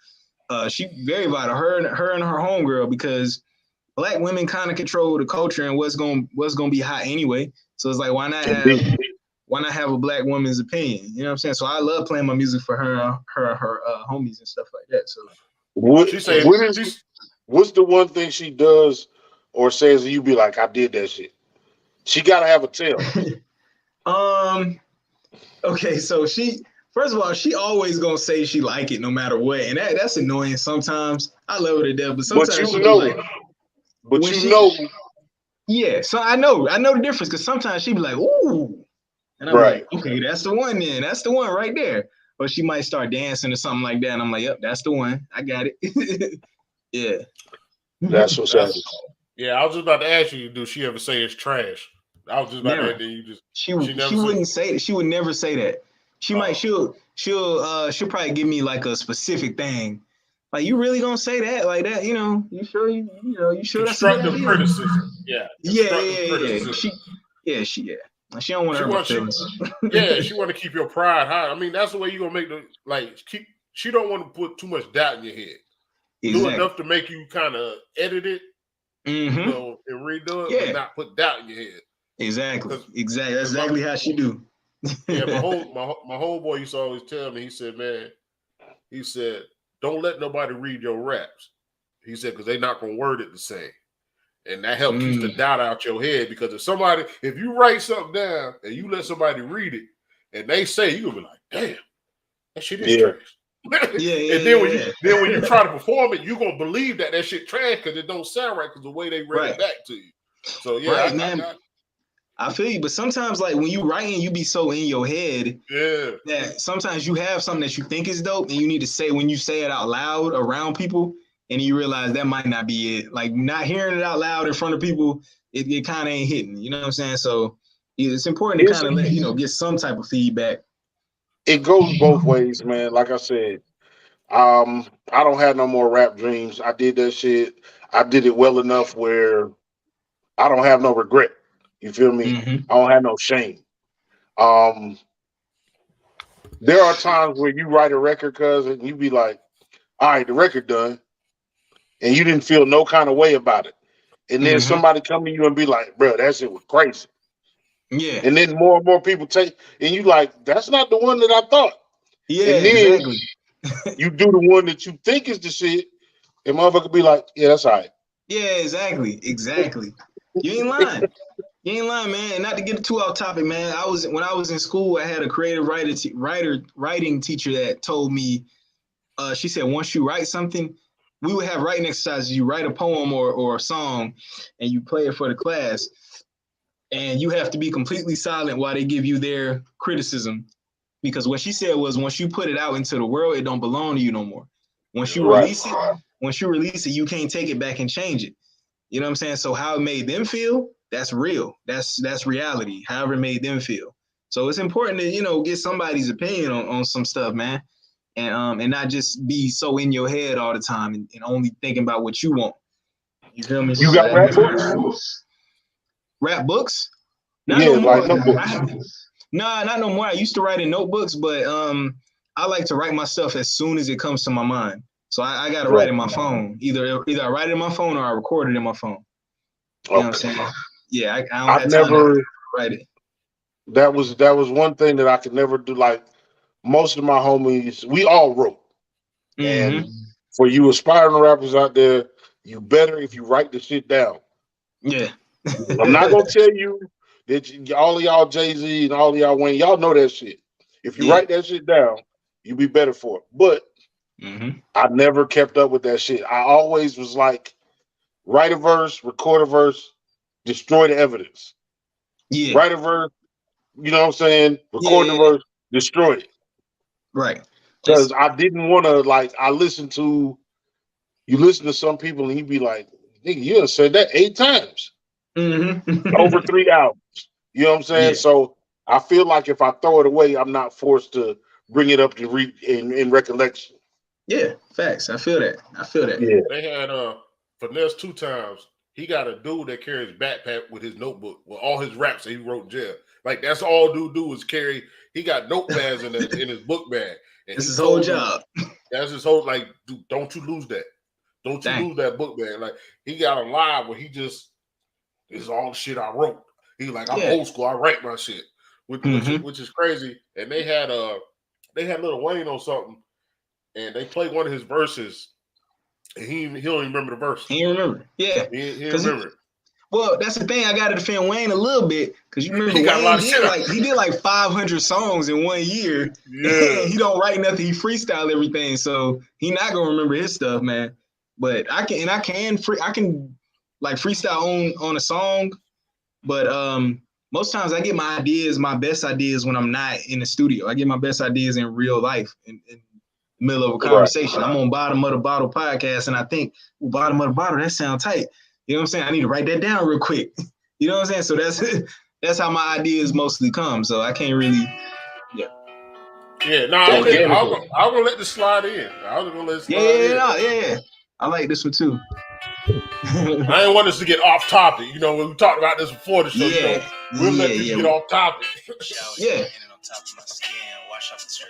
she very vital. Her and her homegirl, because Black women kind of control the culture and what's gonna be hot anyway. So it's like, why not have a Black woman's opinion? You know what I'm saying? So I love playing my music for her homies and stuff like that. So what's the one thing she does or says and you be like, I did that shit? She gotta have a tell. Okay, so first of all, she always gonna say she like it no matter what, and that's annoying sometimes. I love her to death, but sometimes yeah. So I know the difference, because sometimes she be like, ooh, and I'm like, okay, that's the one then. That's the one right there. Or she might start dancing or something like that, and I'm like, yep, that's the one. I got it. Yeah. That's what's up. Yeah, I was just about to ask you, do she ever say it's trash? I was just about to ask you. She wouldn't say it. She would never say that. She'll probably give me like a specific thing. Like, you really gonna say that like that? You know, you sure constructive criticism. Yeah. Criticism. She don't want to hurt my feelings. She want to keep your pride high. I mean, that's the way you gonna make she don't want to put too much doubt in your head. Exactly. Do enough to make you kind of edit it, and redo it, but not put doubt in your head. Exactly. That's exactly how she do. Yeah, my homeboy used to always tell me. He said, "Man, don't let nobody read your raps. He said, because they're not going to word it the same. And that helps keep the doubt out your head. Because if you write something down and you let somebody read it and they say, you're going to be like, damn, that shit is trash. And then when you try to perform it, you're going to believe that shit trash because it don't sound right because the way they read it back to you. So, yeah. I feel you. But sometimes, like, when you writing, you be so in your head that sometimes you have something that you think is dope and you need to say, when you say it out loud around people, and you realize that might not be it. Like, not hearing it out loud in front of people, it kind of ain't hitting. You know what I'm saying? So it's important to kind of let, get some type of feedback. It goes both ways, man. Like I said, I don't have no more rap dreams. I did that shit. I did it well enough where I don't have no regret. You feel me? I don't have no shame. There are times where you write a record, cuz, and you be like, all right, the record done. And you didn't feel no kind of way about it. And then somebody come to you and be like, bro, that shit was crazy. Yeah. And then more and more people take, and you like, that's not the one that I thought. Yeah, and then exactly. You do the one that you think is the shit, and motherfucker be like, yeah, that's all right. Yeah, exactly. You ain't lying. Man. And not to get too off topic, man. When I was in school, I had a creative writing teacher that told me, she said, once you write something, we would have writing exercises. You write a poem or a song, and you play it for the class. And you have to be completely silent while they give you their criticism. Because what she said was, once you put it out into the world, it don't belong to you no more. Once you release it, you can't take it back and change it. You know what I'm saying? So how it made them feel, that's real. That's reality. However it made them feel. So it's important to, get somebody's opinion on some stuff, man. And not just be so in your head all the time and only thinking about what you want. You feel me? You got rap books? Rap books? Not no more. Like notebooks. Nah, not no more. I used to write in notebooks, but I like to write my stuff as soon as it comes to my mind. So I got to write in my phone. Either I write it in my phone or I record it in my phone. You know what I'm saying? Yeah, I don't have time to write it. That was one thing that I could never do. Like, most of my homies, we all wrote. And for you aspiring rappers out there, you better if you write the shit down. Yeah. I'm not going to tell you that all of y'all Jay-Z and all of y'all Wayne, y'all know that shit. If you write that shit down, you'll be better for it. But I never kept up with that shit. I always was like, write a verse, record a verse, destroy the evidence. Yeah. Write a verse, you know what I'm saying? Record the verse, destroy it. Right. Because I didn't want to, like, you listen to some people and you be like, nigga, you done said that 8 times. Over 3 albums. You know what I'm saying? Yeah. So I feel like if I throw it away, I'm not forced to bring it up to in recollection. Yeah, facts. I feel that. Yeah. They had Finesse 2 times. He got a dude that carries backpack with his notebook with all his raps that he wrote in jail. Like, that's all dude do is carry. He got notepads in his book bag. And it's his whole job. That's his whole, like, dude, don't you lose that. Don't you lose that book bag. Like, he got a line where this is all the shit I wrote. He's like, I'm old school. I write my shit, which is crazy. And they had Lil Wayne on something, and they played one of his verses, and he don't even remember the verse. He didn't remember. Yeah, he didn't remember it. Well, that's the thing. I got to defend Wayne a little bit because you remember he did like 500 songs in 1 year. Yeah, he don't write nothing. He freestyle everything, so he not gonna remember his stuff, man. But I can like freestyle on a song, but most times I get my best ideas when I'm not in the studio. I get my best ideas in real life in the middle of a conversation. Right. I'm on Bottom of the Bottle podcast, and I think, Bottom of the Bottle, that sounds tight. You know what I'm saying? I need to write that down real quick. You know what I'm saying? So that's how my ideas mostly come. So I can't really, I'm gonna let this slide in. I was gonna let it slide in. Yeah. I like this one too. I didn't want us to get off topic. You know, we talked about this before the show. We'll let you get off topic. Yeah.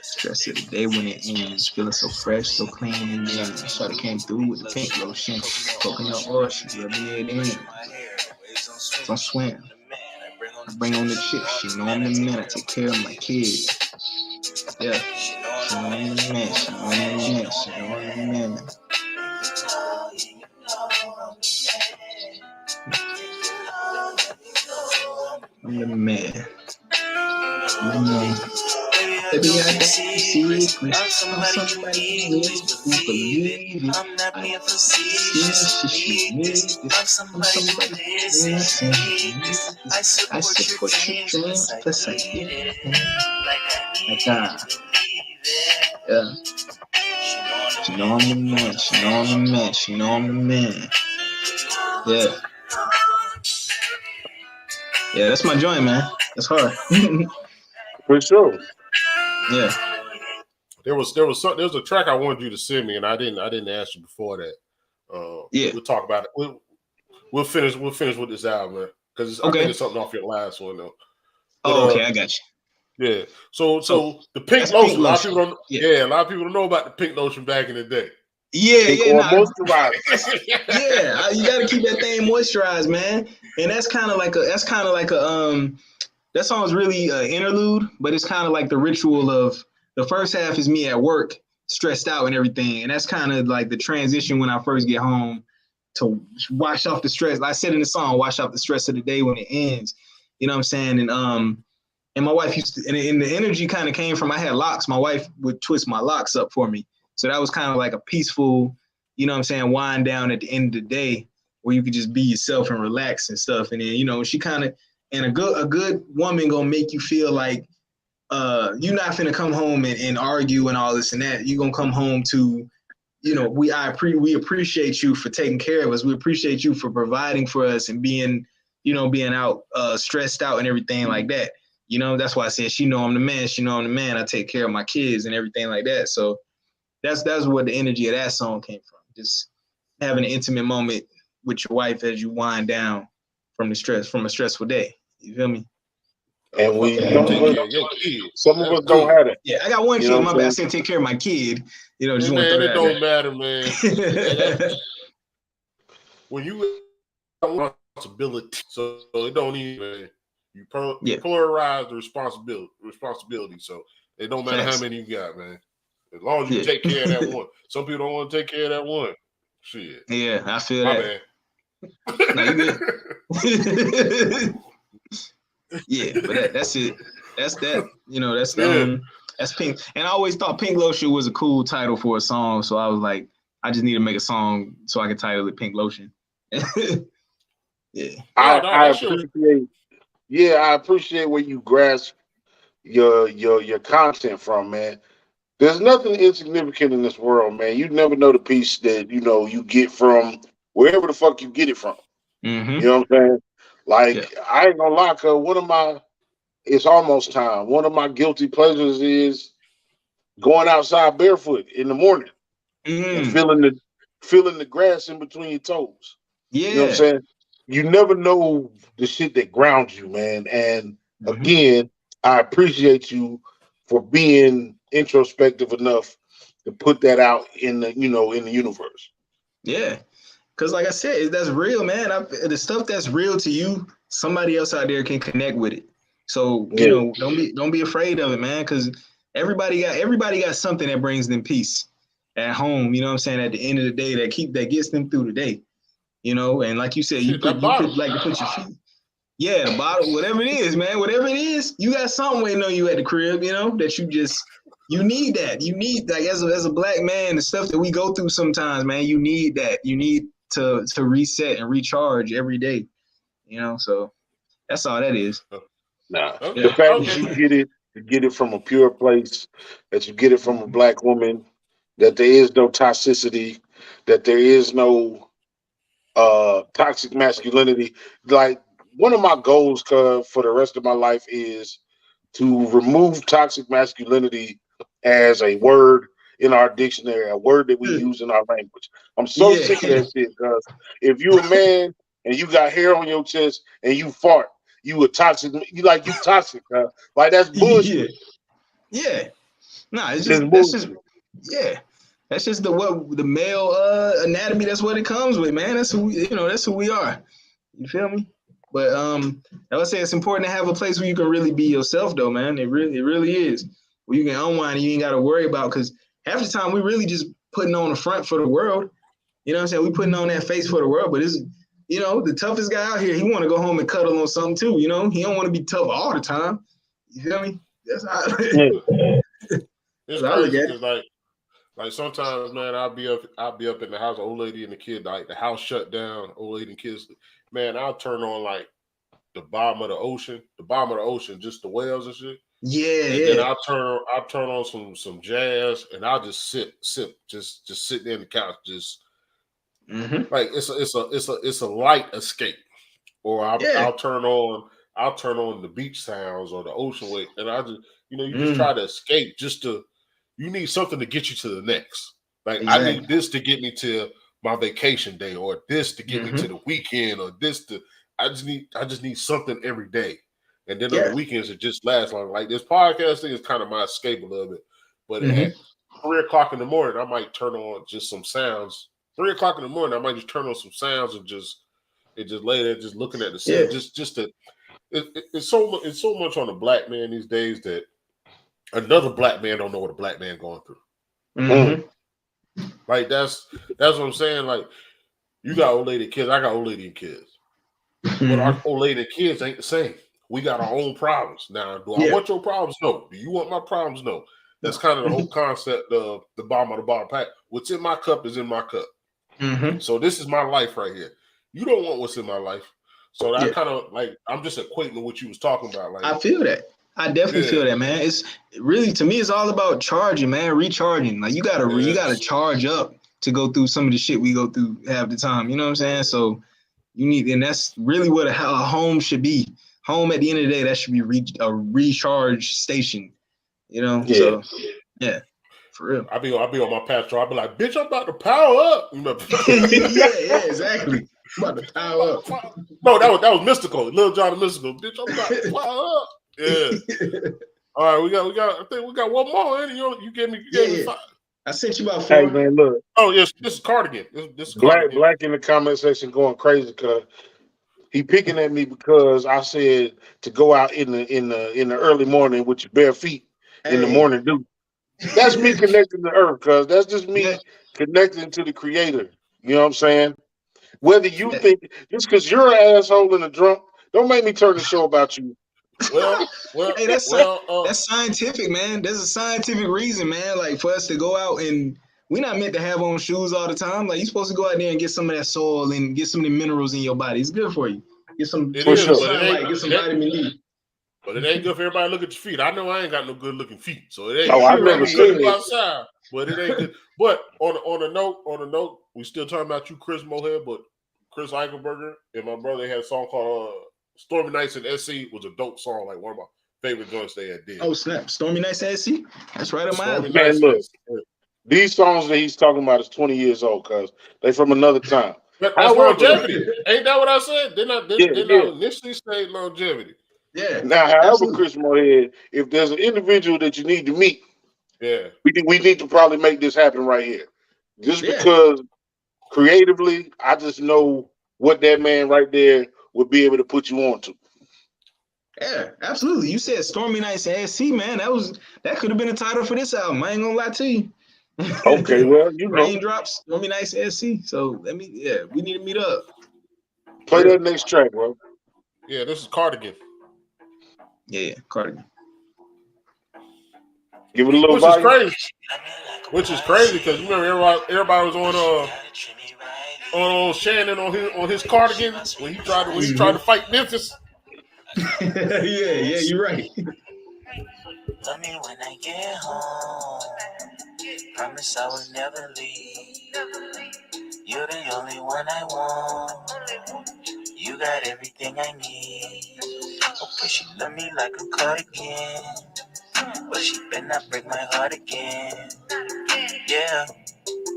Stress of the day when it ends, feeling so fresh, so clean, and then Shawty came through with the pink lotion, coconut oil, she rubbed it in. Don't swim. I bring on the chick, she know I'm the man, I take care of my kids. Yeah, she know I'm the man, she know I'm the man, she know I'm the man. I'm the man. Baby, I got secrets. I'm somebody you believe it. I'm not being facetious. I'm somebody who listens. I support your dreams, plus I get it. Like I need to believe it. Yeah. She know I'm the man. She know I'm the man. She know I'm the man. Yeah. Yeah, that's my joint, man. That's hard. For sure. Yeah. There was a track I wanted you to send me, and I didn't ask you before that. Yeah. We'll talk about it. We'll finish with this album because I think it's something off your last one though. But, okay, I got you. Yeah. So the pink lotion. A lot of people don't. Yeah. A lot of people don't know about the pink lotion back in the day. Moisturizer. Yeah, you got to keep that thing moisturized, man. And that's kind of like a that song's really interlude, but it's kind of like the ritual of the first half is me at work, stressed out and everything, and that's kind of like the transition when I first get home to wash off the stress. Like I said in the song, wash off the stress of the day when it ends. You know what I'm saying? And my wife used to, and the energy kind of came from, I had locks. My wife would twist my locks up for me. So that was kind of like a peaceful, you know what I'm saying, wind down at the end of the day where you could just be yourself and relax and stuff. And then, you know, she kind of, and a good woman gonna make you feel like you're not finna come home and argue and all this and that. You're gonna come home to, you know, we appreciate you for taking care of us. We appreciate you for providing for us and being out stressed out and everything like that. You know, that's why I said she know I'm the man. She know I'm the man. I take care of my kids and everything like that. So that's where the energy of that song came from. Just having an intimate moment with your wife as you wind down from a stressful day. You feel me? And some of us don't have it. Yeah, I got one kid. My bad. I said take care of my kid. You know, just want to throw that. It don't matter, man. When you have responsibility, so it don't even. You polarize the responsibility. So it don't matter how many you got, man. As long as you take care of that one. Some people don't want to take care of that one. Shit. Yeah, I feel My that. bad. No, you good. Yeah, but that's it. That's that. You know, that's Pink. And I always thought Pink Lotion was a cool title for a song. So I was like, I just need to make a song so I can title it Pink Lotion. Yeah. I appreciate. Yeah, I appreciate where you grasp your content from, man. There's nothing insignificant in this world, man. You never know the piece that you get from wherever the fuck you get it from. Mm-hmm. You know what I'm saying? Like I ain't gonna lie, cause it's almost time. One of my guilty pleasures is going outside barefoot in the morning and feeling the grass in between your toes. Yeah. You know what I'm saying? You never know the shit that grounds you, man. And again, I appreciate you for being introspective enough to put that out in the universe. Yeah, because like I said, that's real, man. The stuff that's real to you, somebody else out there can connect with it. So don't be afraid of it, man. Because everybody got something that brings them peace at home. You know what I'm saying? At the end of the day, that gets them through the day. You know, and like you said, you could like to put your feet. Yeah, the bottle, whatever it is, man, whatever it is, you got something waiting on you at the crib, you know, that you need that. You need, like, as a black man, the stuff that we go through sometimes, man, you need that. You need to reset and recharge every day, you know, so that's all that is. Nah, the fact that you get it from a pure place, that you get it from a black woman, that there is no toxicity, that there is no toxic masculinity. Like, one of my goals for the rest of my life is to remove toxic masculinity as a word in our dictionary, a word that we use in our language. I'm so sick of that shit, because if you a man and you got hair on your chest and you fart, you a toxic. You toxic, like that's bullshit. Yeah. Nah, it's just that's just That's just the male anatomy. That's what it comes with, man. That's who we are. You feel me? But I would say it's important to have a place where you can really be yourself, though, man. It really is. Where you can unwind and you ain't got to worry about, because half the time we really just putting on the front for the world. You know what I'm saying? We putting on that face for the world, but you know, the toughest guy out here, he want to go home and cuddle on something too. You know, he don't want to be tough all the time. You feel me? That's how. It's I look crazy at it. because like sometimes, man, I'll be up in the house, old lady and the kid, like the house shut down, old lady and kids. Man, I'll turn on like the bottom of the ocean, just the whales and shit. Yeah, And then I'll turn on some jazz, and I'll just sip, just sitting there in the couch, just like it's a light escape. Or I'll turn on the beach sounds or the ocean wave, and I just you just try to escape. You need something to get you to the next. Like Exactly. I need this to get me to my vacation day, or this to get me to the weekend, or this to I just need something every day. And then on the weekends it just lasts long. Like this podcast thing is kind of my escape a little bit. But at 3:00 in the morning, I might turn on just some sounds. 3:00 in the morning, I might just turn on some sounds and just lay there, just looking at the sun. It's so much on a black man these days that another black man don't know what a black man going through. Like that's what I'm saying. Like you got old lady and kids, I got old lady and kids. But our old lady and kids ain't the same. We got our own problems. Now, do I want your problems? No. Do you want my problems? No. That's kind of the whole concept of the bottom of the bottom pack. What's in my cup is in my cup. So this is my life right here. You don't want what's in my life. So I kind of like, I'm just equating what you was talking about. Like I feel that. I definitely feel that, man. It's really, to me, it's all about charging, man, recharging. Like you gotta charge up to go through some of the shit we go through half the time. You know what I'm saying? So you need, and that's really what a home should be. Home at the end of the day, that should be a recharge station. You know? Yeah. So yeah, for real. I'll be on my patrol. I'll be like, bitch, I'm about to power up. yeah, exactly. I'm about to power up. No, that was mystical. Lil Jon the Mystical. Bitch, I'm about to power up. Yeah. All right, we got. I think we got one more. You gave me 5. I sent you about 4. Hey man, look. Oh yes, this is Cardigan. This is Cardigan. Black in the comment section going crazy because he picking at me because I said to go out in the early morning with your bare feet in the morning dew. That's me connecting to earth, cuz that's just me connecting to the creator. You know what I'm saying? Whether you think just because you're an asshole and a drunk, don't make me turn the show about you. Well, hey, that's scientific, man. There's a scientific reason, man. Like for us to go out, and we're not meant to have on shoes all the time. Like you're supposed to go out there and get some of that soil and get some of the minerals in your body. It's good for you. Get some sunlight, get some vitamin D. But it ain't good for everybody to look at your feet. I know I ain't got no good looking feet, so it ain't. Oh, I never said it. Outside, but it ain't good. But on a note, we still talking about you, Chris Mohead, but Chris Eichelberger and my brother had a song called Stormy Nights in SC was a dope song, like one of my favorite joints they had did. Oh snap! Stormy Nights in SC? That's right on my alley. Man, look, these songs that he's talking about is 20 years old, cuz they from another time. That's longevity. Ain't that what I said? Didn't I initially say longevity? Yeah. Now, however, Chris Mohead, if there's an individual that you need to meet, we need to probably make this happen right here. Just because creatively, I just know what that man right there would be able to put you on to. Yeah, absolutely. You said Stormy Nights in SC, man. That could have been a title for this album. I ain't gonna lie to you. Okay, well, you know. Raindrops, Stormy Nights in SC. So we need to meet up. Play that next track, bro. Yeah, this is Cardigan. Yeah, Cardigan. Give it a little volume. Which is crazy because you remember everybody was on Shannon on his Cardigan when he tried to fight Memphis. yeah, you're right. Tell me when I get home. Promise I will never leave. You're the only one I want. You got everything I need. Okay, she love me like a cardigan, but she better not break my heart again. Yeah.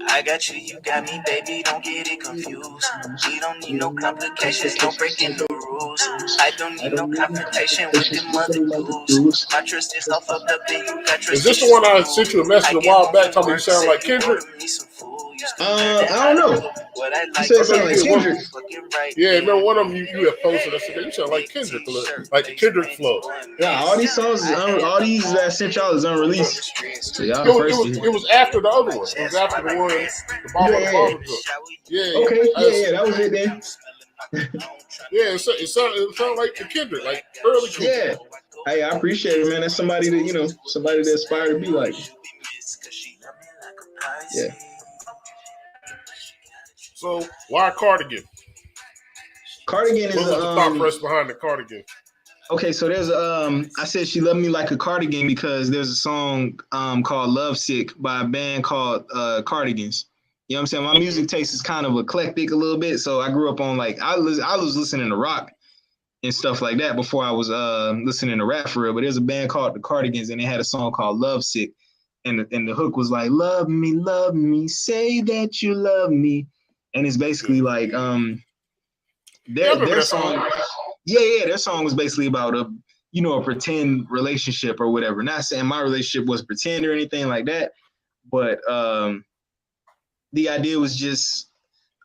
I got you, you got me, baby, don't get it confused. We don't need no complications, no breaking the rules. I don't need no confrontation with them other dudes. My trust is all fucked up, and you got trust. Is this the one I sent you a message a while back talking you sound like Kendrick? I don't know. You said something like Kendrick. Yeah, remember one of them you had posted. I said, you sound like Kendrick, like the Kendrick flow. Yeah, all these songs, all these that I sent y'all is unreleased. So y'all it was after the other one. It was after the one, the Bottom of the Bottom. Yeah. Okay, yeah, that was it then. Yeah, it sound like the Kendrick, like early Kendrick. Yeah. Hey, I appreciate it, man. That's somebody that somebody that aspire to be like. Yeah. So why Cardigan? Cardigan is What was the thought press behind the Cardigan? Okay, so there's I said she loved me like a cardigan because there's a song called Love Sick by a band called Cardigans. You know what I'm saying? My music taste is kind of eclectic a little bit, so I grew up on like I was listening to rock and stuff like that before I was listening to rap for real. But there's a band called the Cardigans, and they had a song called Love Sick, and the hook was like love me, say that you love me, and it's basically like their song. Yeah, their song was basically about a pretend relationship or whatever. Not saying my relationship was pretend or anything like that, but the idea was just,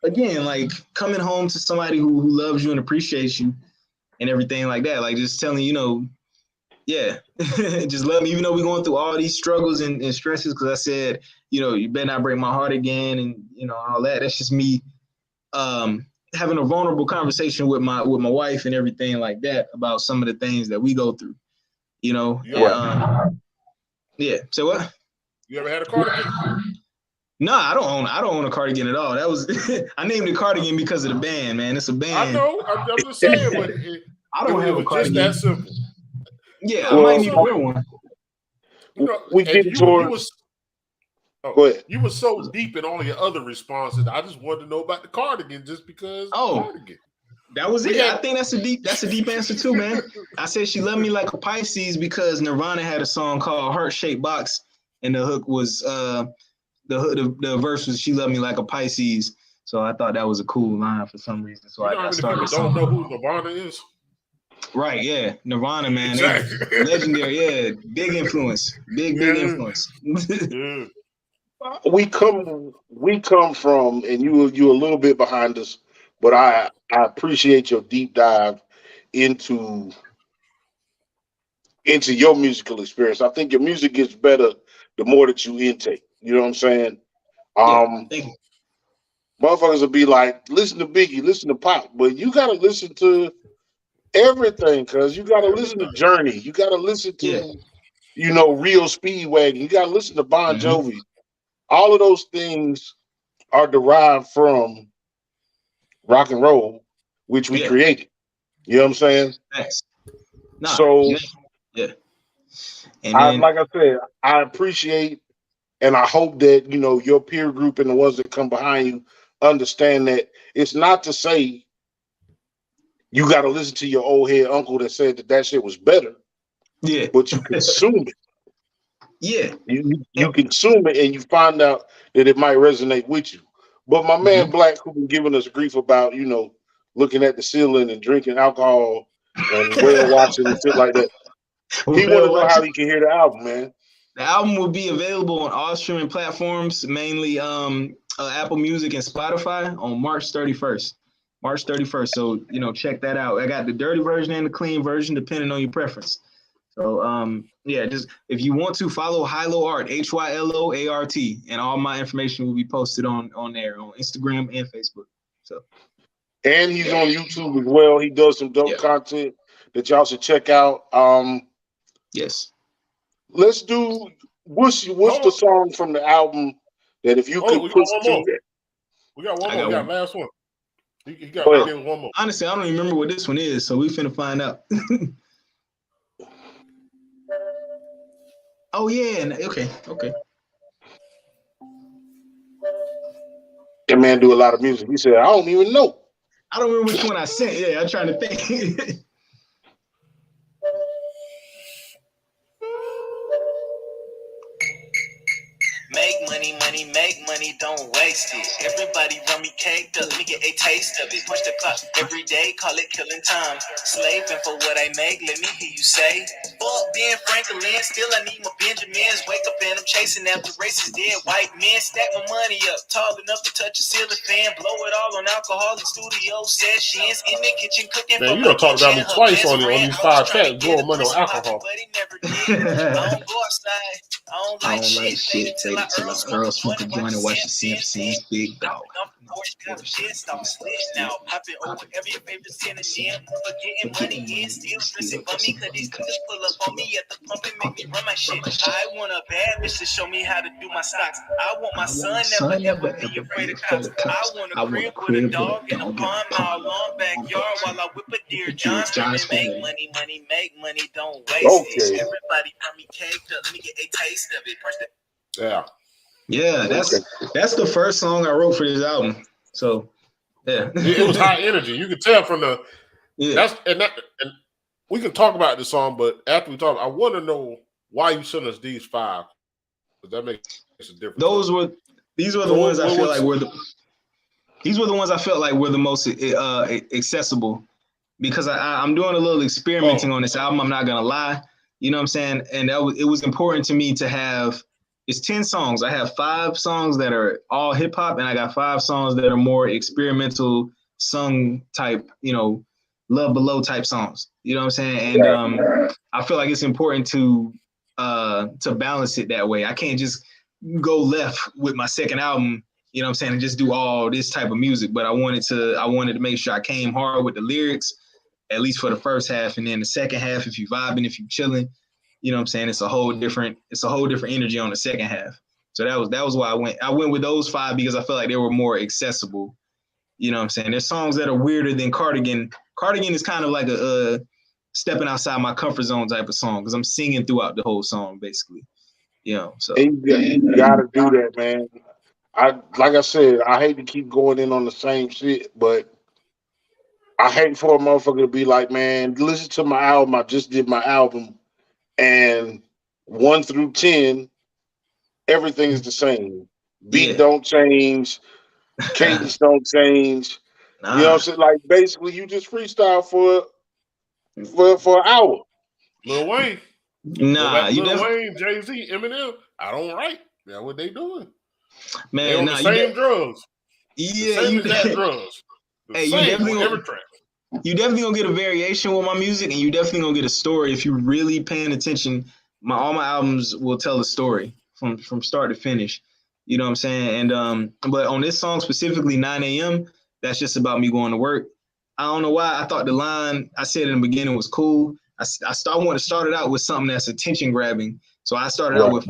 again, like coming home to somebody who loves you and appreciates you and everything like that. Like just telling yeah, just love me, even though we're going through all these struggles and stresses. Because I said, you better not break my heart again, and all that. That's just me. Having a vulnerable conversation with my wife and everything like that about some of the things that we go through, Yeah. Yeah. So what? You ever had a cardigan? No, I don't own a cardigan at all. That was I named it Cardigan because of the band, man. It's a band. I know. I'm just saying, but I don't have a cardigan. Just that simple. Yeah, I might need to wear one. We get towards. Go ahead. You were so deep in all your other responses. I just wanted to know about the cardigan just because. Cardigan. That was it. I think that's a deep answer too, man. I said she loved me like a Pisces because Nirvana had a song called Heart Shaped Box, and the hook was the verse was she loved me like a Pisces. So I thought that was a cool line for some reason. So I started. People don't know who Nirvana is. Right, yeah, Nirvana, man, Exactly. legendary, yeah, big influence, big influence. Yeah. We come from, and you a little bit behind us, but I appreciate your deep dive into your musical experience. I think your music gets better the more that you intake. You know what I'm saying? Thank you. Motherfuckers will be like, listen to Biggie, listen to Pop, but you gotta listen to everything, cause you gotta listen to Journey, you gotta listen to Real Speedwagon, you gotta listen to Bon Jovi. All of those things are derived from rock and roll, which we created. You know what I'm saying? Thanks. And like I said, I appreciate and I hope that your peer group and the ones that come behind you understand that it's not to say you got to listen to your old head uncle that said that shit was better. Yeah, but you consume it. Yeah. You consume it and you find out that it might resonate with you. But my man Black, who been giving us grief about, looking at the ceiling and drinking alcohol and whale watching and shit like that, he want to know how he can hear the album, man. The album will be available on all streaming platforms, mainly Apple Music and Spotify on March 31st. So, check that out. I got the dirty version and the clean version, depending on your preference. So, just if you want to follow Hylo Art, HYLOART, and all my information will be posted on there on Instagram and Facebook. So, and he's on YouTube as well. He does some dope content that y'all should check out. Yes. Let's do what's the song from the album that if you could put together? We got one more. We got last one. He got one more. Honestly, I don't even remember what this one is, so we finna find out. Oh yeah, okay. That man do a lot of music. He said, I don't even know. I don't remember which one I sent. Yeah, I'm trying to think. Make money, don't waste it. Everybody run me caked up, let me get a taste of it. Punch the clock every day, call it killing time. Slaving for what I make, let me hear you say. Fuck Ben Franklin, still I need my Benjamins. Wake up and I'm chasing after racist dead white men. Stack my money up, tall enough to touch a ceiling fan. Blow it all on alcohol and studio sessions. In the kitchen cooking. Man, you done talked about me twice on these 5 tracks, blowing money on alcohol. I don't go outside. I don't like shit. Take it till I Earl smoke a joint and watch the CFC's big dog. Porsche got shit, stop slit now. Popping over every favorite sin and then forgetting money in, still stressing bummy, cause these niggas pull up on me at the pump and make me run my shit. I want a bad bitch to show me how to do my stocks. I want my son never ever be afraid of cops. I want a crib with a dog in a pond, my long backyard while I whip a deer. John screaming, make money, money, make money, don't waste it. Everybody got me caked up, let me get a taste of it. First Yeah, that's the first song I wrote for this album. So yeah, it was high energy. You could tell from the and we can talk about this song, but after we talk, I want to know why you sent us these 5. Because that makes a difference. These were the ones I feel like were the most accessible, because I'm doing a little experimenting on this album. I'm not gonna lie, you know what I'm saying, and it was important to me to have. It's 10 songs. I have 5 songs that are all hip hop, and I got 5 songs that are more experimental, sung type, Love Below type songs. You know what I'm saying? And I feel like it's important to balance it that way. I can't just go left with my second album, you know what I'm saying, and just do all this type of music. But I wanted to make sure I came hard with the lyrics, at least for the first half, and then the second half, if you vibing, if you chilling. You know what I'm saying? It's a whole different energy on the second half. So that was why I went with those 5, because I felt like they were more accessible. You know what I'm saying? There's songs that are weirder than Cardigan. Cardigan is kind of like a stepping outside my comfort zone type of song, because I'm singing throughout the whole song, basically. So you gotta do that, man. Like I said, I hate to keep going in on the same shit, but I hate for a motherfucker to be like, man, listen to my album. I just did my album. And 1 through 10, everything is the same. Beat don't change, cadence don't change. You know what I'm saying? Like, basically, you just freestyle for an hour. Lil Wayne, Lil Wayne, Jay-Z, Eminem. I don't write. That's what they doing. Man, they on the same drugs. Yeah, the same exact drugs. You definitely every track. You definitely gonna get a variation with my music, and you definitely gonna get a story if you're really paying attention. All my albums will tell a story from start to finish. You know what I'm saying? And but on this song specifically, 9 a.m., that's just about me going to work. I don't know why I thought the line I said in the beginning was cool. I want to start it out with something that's attention grabbing. So I started out with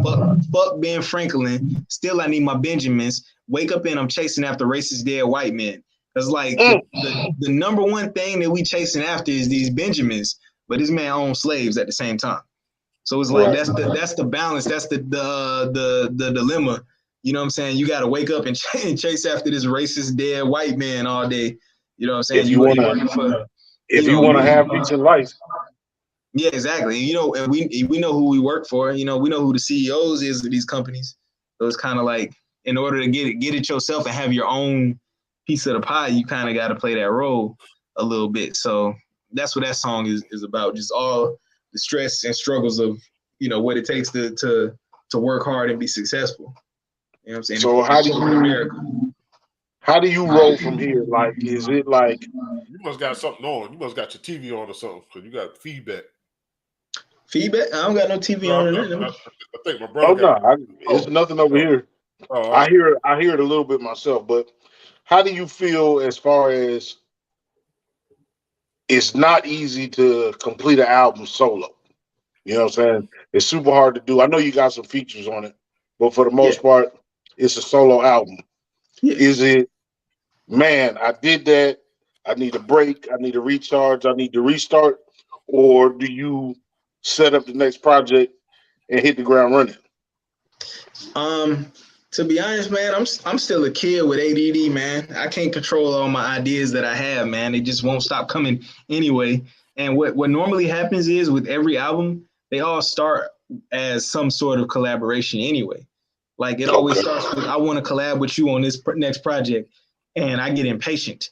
fuck Ben Franklin. Still, I need my Benjamins. Wake up and I'm chasing after racist dead white men. It's like the number one thing that we chasing after is these Benjamins, but this man owns slaves at the same time. So it's like that's the balance. That's the dilemma. You know what I'm saying? You got to wake up and chase after this racist dead white man all day. You know what I'm saying? If you want to have decent life. Yeah, exactly. And we know who we work for. We know who the CEOs is of these companies. So it's kind of like, in order to get it yourself and have your own piece of the pie, you kind of got to play that role a little bit. So that's what that song is about. Just all the stress and struggles of, what it takes to work hard and be successful. You know what I'm saying? So how do you roll from here? Like, is it like you must got something on? You must got your TV on or something, because you got feedback. Feedback? I don't got no TV on. I think my brother. It's nothing over here. I hear it a little bit myself, but how do you feel as far as it's not easy to complete an album solo? You know what I'm saying? It's super hard to do. I know you got some features on it, but for the most part, it's a solo album. Yeah. Is it, man, I did that, I need a break, I need a recharge, I need to restart, or do you set up the next project and hit the ground running? To be honest, man, I'm still a kid with ADD, man. I can't control all my ideas that I have, man. They just won't stop coming anyway. And what normally happens is, with every album, they all start as some sort of collaboration anyway. Like, it always starts with, I want to collab with you on this next project, and I get impatient.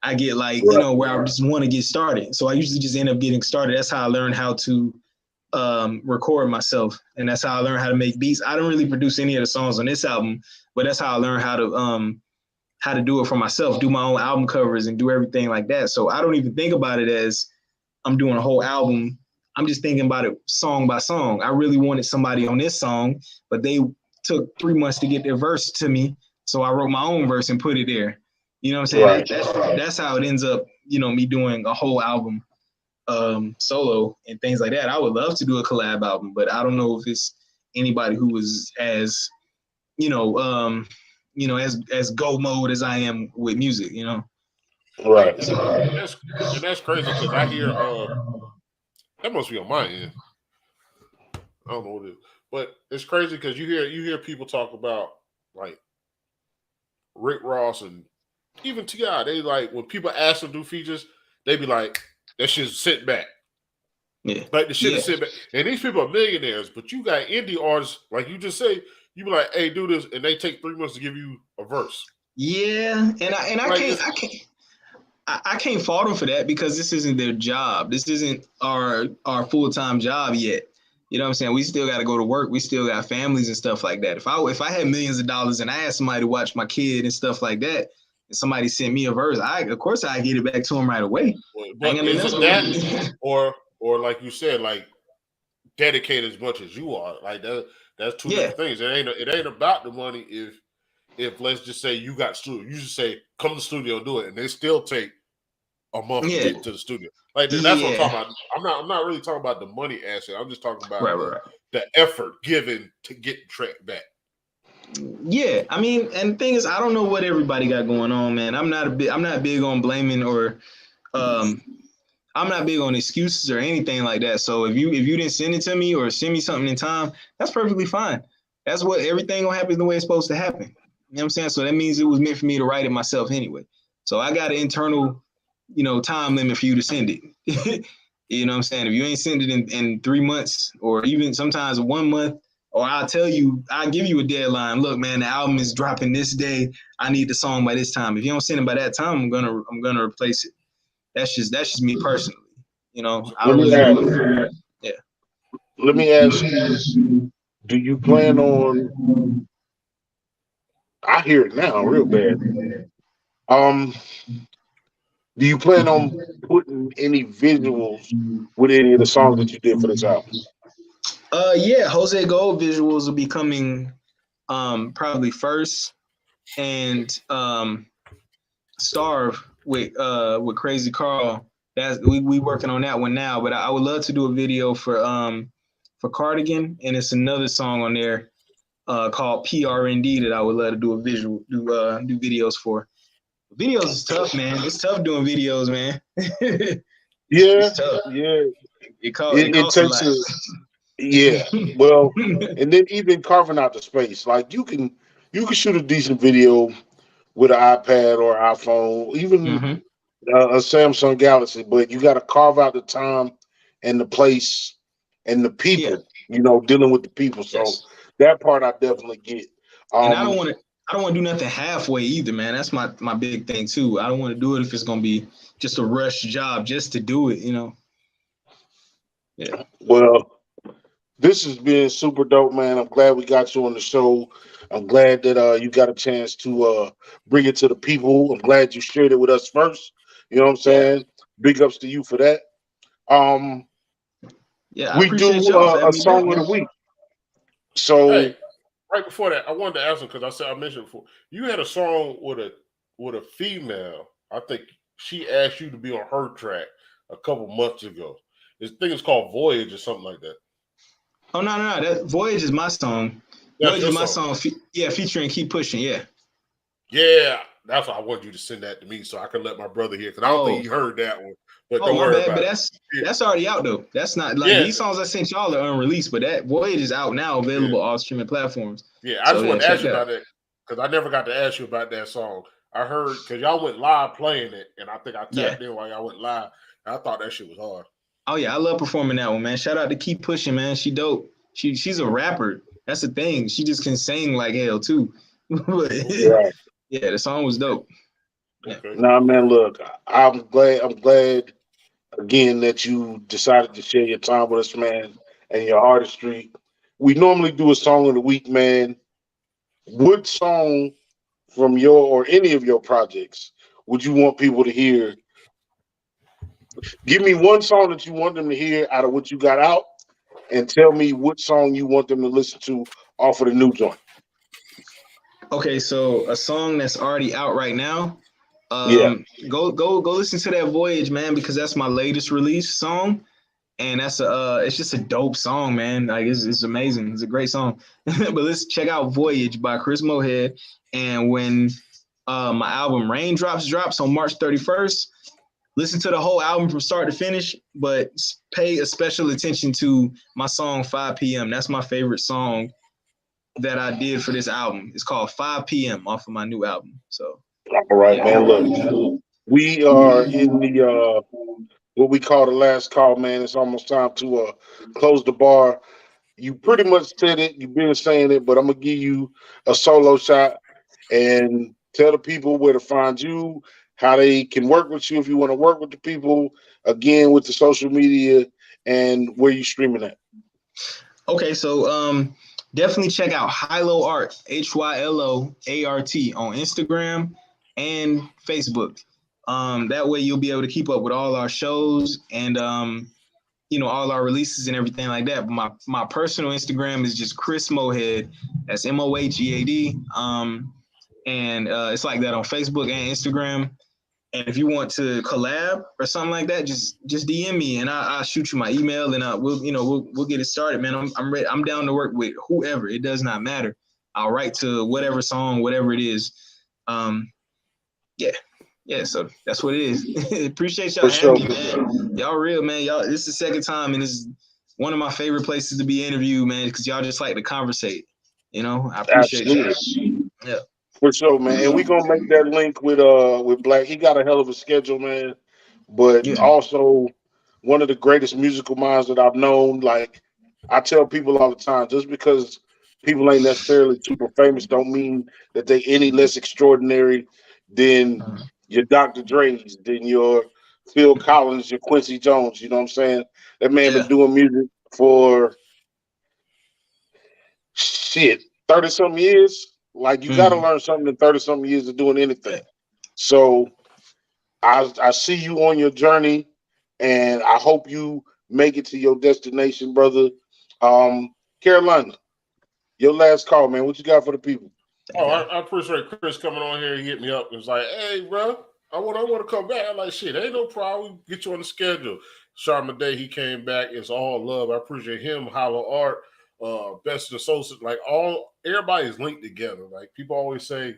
I get like, where I just want to get started. So I usually just end up getting started. That's how I learned how to record myself, and that's how I learned how to make beats. I don't really produce any of the songs on this album, but that's how I learned how to do it for myself, do my own album covers and do everything like that. So I don't even think about it as I'm doing a whole album. I'm just thinking about it song by song. I really wanted somebody on this song, but they took 3 months to get their verse to me, so I wrote my own verse and put it there. You know what I'm saying? Right. That's how it ends up, me doing a whole album solo and things like that. I would love to do a collab album, but I don't know if it's anybody who is as, as go mode as I am with music, Right. That's crazy because I hear that must be on my end. I don't know what it is, but it's crazy because you hear people talk about like Rick Ross and even T.I. They like when people ask them to do features, they be like, that shit's sit back. Yeah. Like the shit is sit back. And these people are millionaires, but you got indie artists, like you just say, you be like, hey, do this, and they take 3 months to give you a verse. Yeah, and I can't fault them for that because this isn't their job. This isn't our full-time job yet. You know what I'm saying? We still got to go to work. We still got families and stuff like that. If I had millions of dollars and I asked somebody to watch my kid and stuff like that, and somebody sent me a verse, of course I get it back to them right away. But is it that, or like you said, like dedicated as much as you are? Like that's two different things. It ain't about the money. If let's just say you got studio, you just say come to the studio and do it, and they still take a month to get to the studio. Like that's what I'm talking about. I'm not really talking about the money aspect. I'm just talking about the effort given to get the track back. Yeah, I mean, and the thing is, I don't know what everybody got going on, man. I'm not big on blaming or, I'm not big on excuses or anything like that. So if you didn't send it to me or send me something in time, that's perfectly fine. That's what everything gonna happen the way it's supposed to happen. You know what I'm saying? So that means it was meant for me to write it myself anyway. So I got an internal, time limit for you to send it. You know what I'm saying? If you ain't send it in 3 months or even sometimes 1 month, or I'll give you a deadline. Look, man, the album is dropping this day. I need the song by this time. If you don't send it by that time, I'm gonna replace it. That's just me personally. I don't really know. Yeah. Let me ask you, do you plan on, I hear it now real bad. Do you plan on putting any visuals with any of the songs that you did for this album? Yeah, Jose Gold visuals will be coming probably first, and Starve with Crazy Carl. That's we working on that one now, but I would love to do a video for Cardigan, and it's another song on there called PRND that I would love to do do videos for. Videos is tough, man. It's tough doing videos, man. Yeah, tough. Yeah. It costs a lot. Yeah. Well, and then even carving out the space, like you can shoot a decent video with an iPad or iPhone, even a Samsung Galaxy, but you got to carve out the time and the place and the people, dealing with the people. So that part I definitely get. And I don't want to do nothing halfway either, man. That's my big thing too. I don't want to do it if it's going to be just a rush job just to do it, Yeah. Well, this has been super dope, man. I'm glad we got you on the show. I'm glad that you got a chance to bring it to the people. I'm glad you shared it with us first. You know what I'm saying? Big ups to you for that. We do a song of the week. So hey, right before that, I wanted to ask him because I mentioned before, you had a song with a female. I think she asked you to be on her track a couple months ago. This thing is called Voyage or something like that. Oh no! That Voyage is my song. Voyage is my song. Featuring Keep Pushing. Yeah. Yeah, that's why I wanted you to send that to me so I could let my brother hear because I don't think he heard that one. But don't worry about it. That's already out though. That's not like these songs I sent y'all are unreleased, but that Voyage is out now, available on all streaming platforms. Yeah, I just wanted to ask you about that because I never got to ask you about that song. I heard because y'all went live playing it, and I think I tapped in while y'all went live. And I thought that shit was hard. Oh yeah, I love performing that one, man. Shout out to Keep Pushing, man. She dope. She's a rapper. That's the thing. She just can sing like hell too. Yeah, the song was dope. Okay. Nah, man, look, I'm glad again that you decided to share your time with us, man, and your artistry. We normally do a song of the week, man. What song from your or any of your projects would you want people to hear? Give me one song that you want them to hear out of what you got out, and tell me what song you want them to listen to off of the new joint. Okay, so a song that's already out right now Yeah. Go listen to that Voyage, man, because that's my latest release song. And that's it's just a dope song, man. Like it's amazing. It's a great song. But let's check out Voyage by Chris Mohead. And when my album Raindrops drops on March 31st, listen to the whole album from start to finish, but pay a special attention to my song 5 p.m. That's my favorite song that I did for this album. It's called 5 p.m. off of my new album. So All right, yeah. man. Look, we are in the what we call the last call, man. It's almost time to close the bar. You pretty much said it. You've been saying it, but I'm gonna give you a solo shot and tell the people where to find you, how they can work with you if you want to work with the people. Again, with the social media and where you streaming at. Okay, so definitely check out Hylo Art, HYLOART on Instagram and Facebook. That way you'll be able to keep up with all our shows and all our releases and everything like that. But my personal Instagram is just Chris Mohead. That's MOHEAD. And it's like that on Facebook and Instagram. And if you want to collab or something like that, just DM me and I'll shoot you my email and we'll get it started, man. I'm ready. I'm down to work with whoever. It does not matter. I'll write to whatever song, whatever it is. Yeah. So that's what it is. Appreciate y'all having me, man. Y'all real, man. Y'all. This is the second time, and this is one of my favorite places to be interviewed, man, because y'all just like to conversate. I appreciate y'all. Yeah. For sure, man. And we're gonna make that link with Black. He got a hell of a schedule, man. But also one of the greatest musical minds that I've known. Like I tell people all the time, just because people ain't necessarily super famous don't mean that they any less extraordinary than your Dr. Dre's, than your Phil Collins, your Quincy Jones. You know what I'm saying? That man been doing music for 30-something years. Like you got to learn something in 30-something years of doing anything. So I see you on your journey, and I hope you make it to your destination, brother. Carolina, your last call, man. What you got for the people? I appreciate Chris coming on here. He hit me up and was like, "Hey, bro, I want to come back." I'm like, "Shit, ain't no problem. Get you on the schedule." Sharma Day, he came back. It's all love. I appreciate him. Hollow Art, Best Associate, like everybody is linked together. Like people always say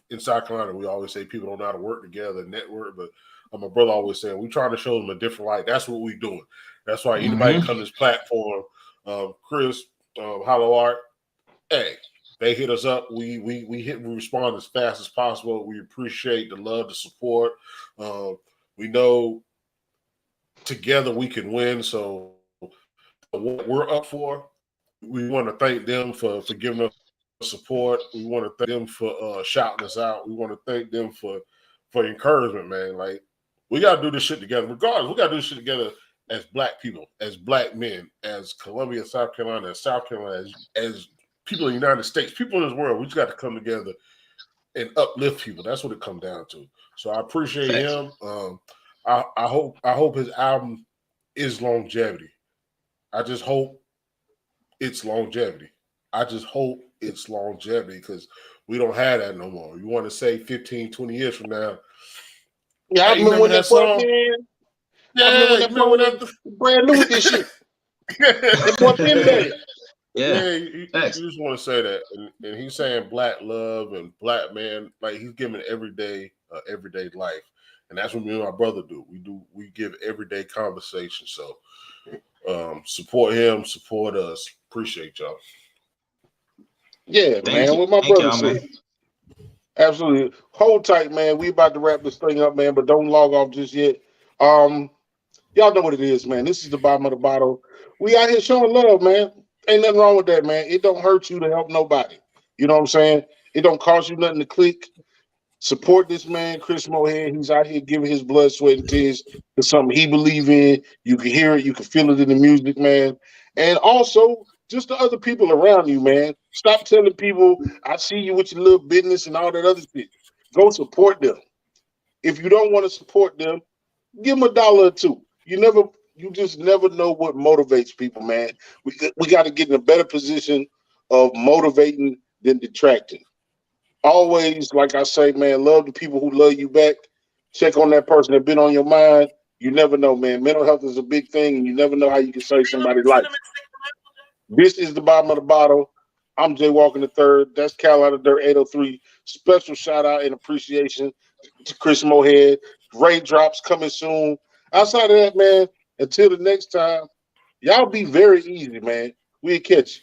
in South Carolina, we always say people don't know how to work together, network, but my brother always saying we trying to show them a different light. That's what we doing. That's why anybody come to this platform, Chris, Hollow Art, hey, they hit us up. We respond as fast as possible. We appreciate the love, the support. We know together we can win. So what we're up for, we want to thank them for giving us support. We want to thank them for shouting us out. We want to thank them for encouragement, man. Like we got to do this shit together. Regardless, we got to do this shit together as Black people, as Black men, as Columbia, South Carolina, as people in the United States, people in this world. We just got to come together and uplift people. That's what it comes down to. So I appreciate him. I hope his album is longevity. I just hope it's longevity. Because we don't have that no more. You want to say 15, 20 years from now. Yeah, I remember when that song. Yeah, I remember when that brand new with this shit. It bought in there. You just want to say that. And he's saying Black love and Black man, like he's giving everyday life. And that's what me and my brother do. We give everyday conversation. So support him, support us. Appreciate y'all. Yeah, man. What my brother said. Absolutely. Hold tight, man. We about to wrap this thing up, man, but don't log off just yet. Y'all know what it is, man. This is the bottom of the bottle. We out here showing love, man. Ain't nothing wrong with that, man. It don't hurt you to help nobody. You know what I'm saying? It don't cost you nothing to click. Support this man, Chris Mohead. He's out here giving his blood, sweat, and tears to something he believe in. You can hear it. You can feel it in the music, man. And also, just the other people around you, man. Stop telling people, I see you with your little business and all that other shit. Go support them. If you don't want to support them, give them $1 or $2. You just never know what motivates people, man. We got to get in a better position of motivating than detracting. Always, like I say, man, love the people who love you back. Check on that person that been on your mind. You never know, man. Mental health is a big thing, and you never know how you can save somebody's life. This is the bottom of the bottle. I'm Jay Walker the third. That's Carolina Dirt 803. Special shout out and appreciation to Chris Mohead. Raindrops coming soon. Outside of that, man, until the next time, y'all be very easy, man. We'll catch you.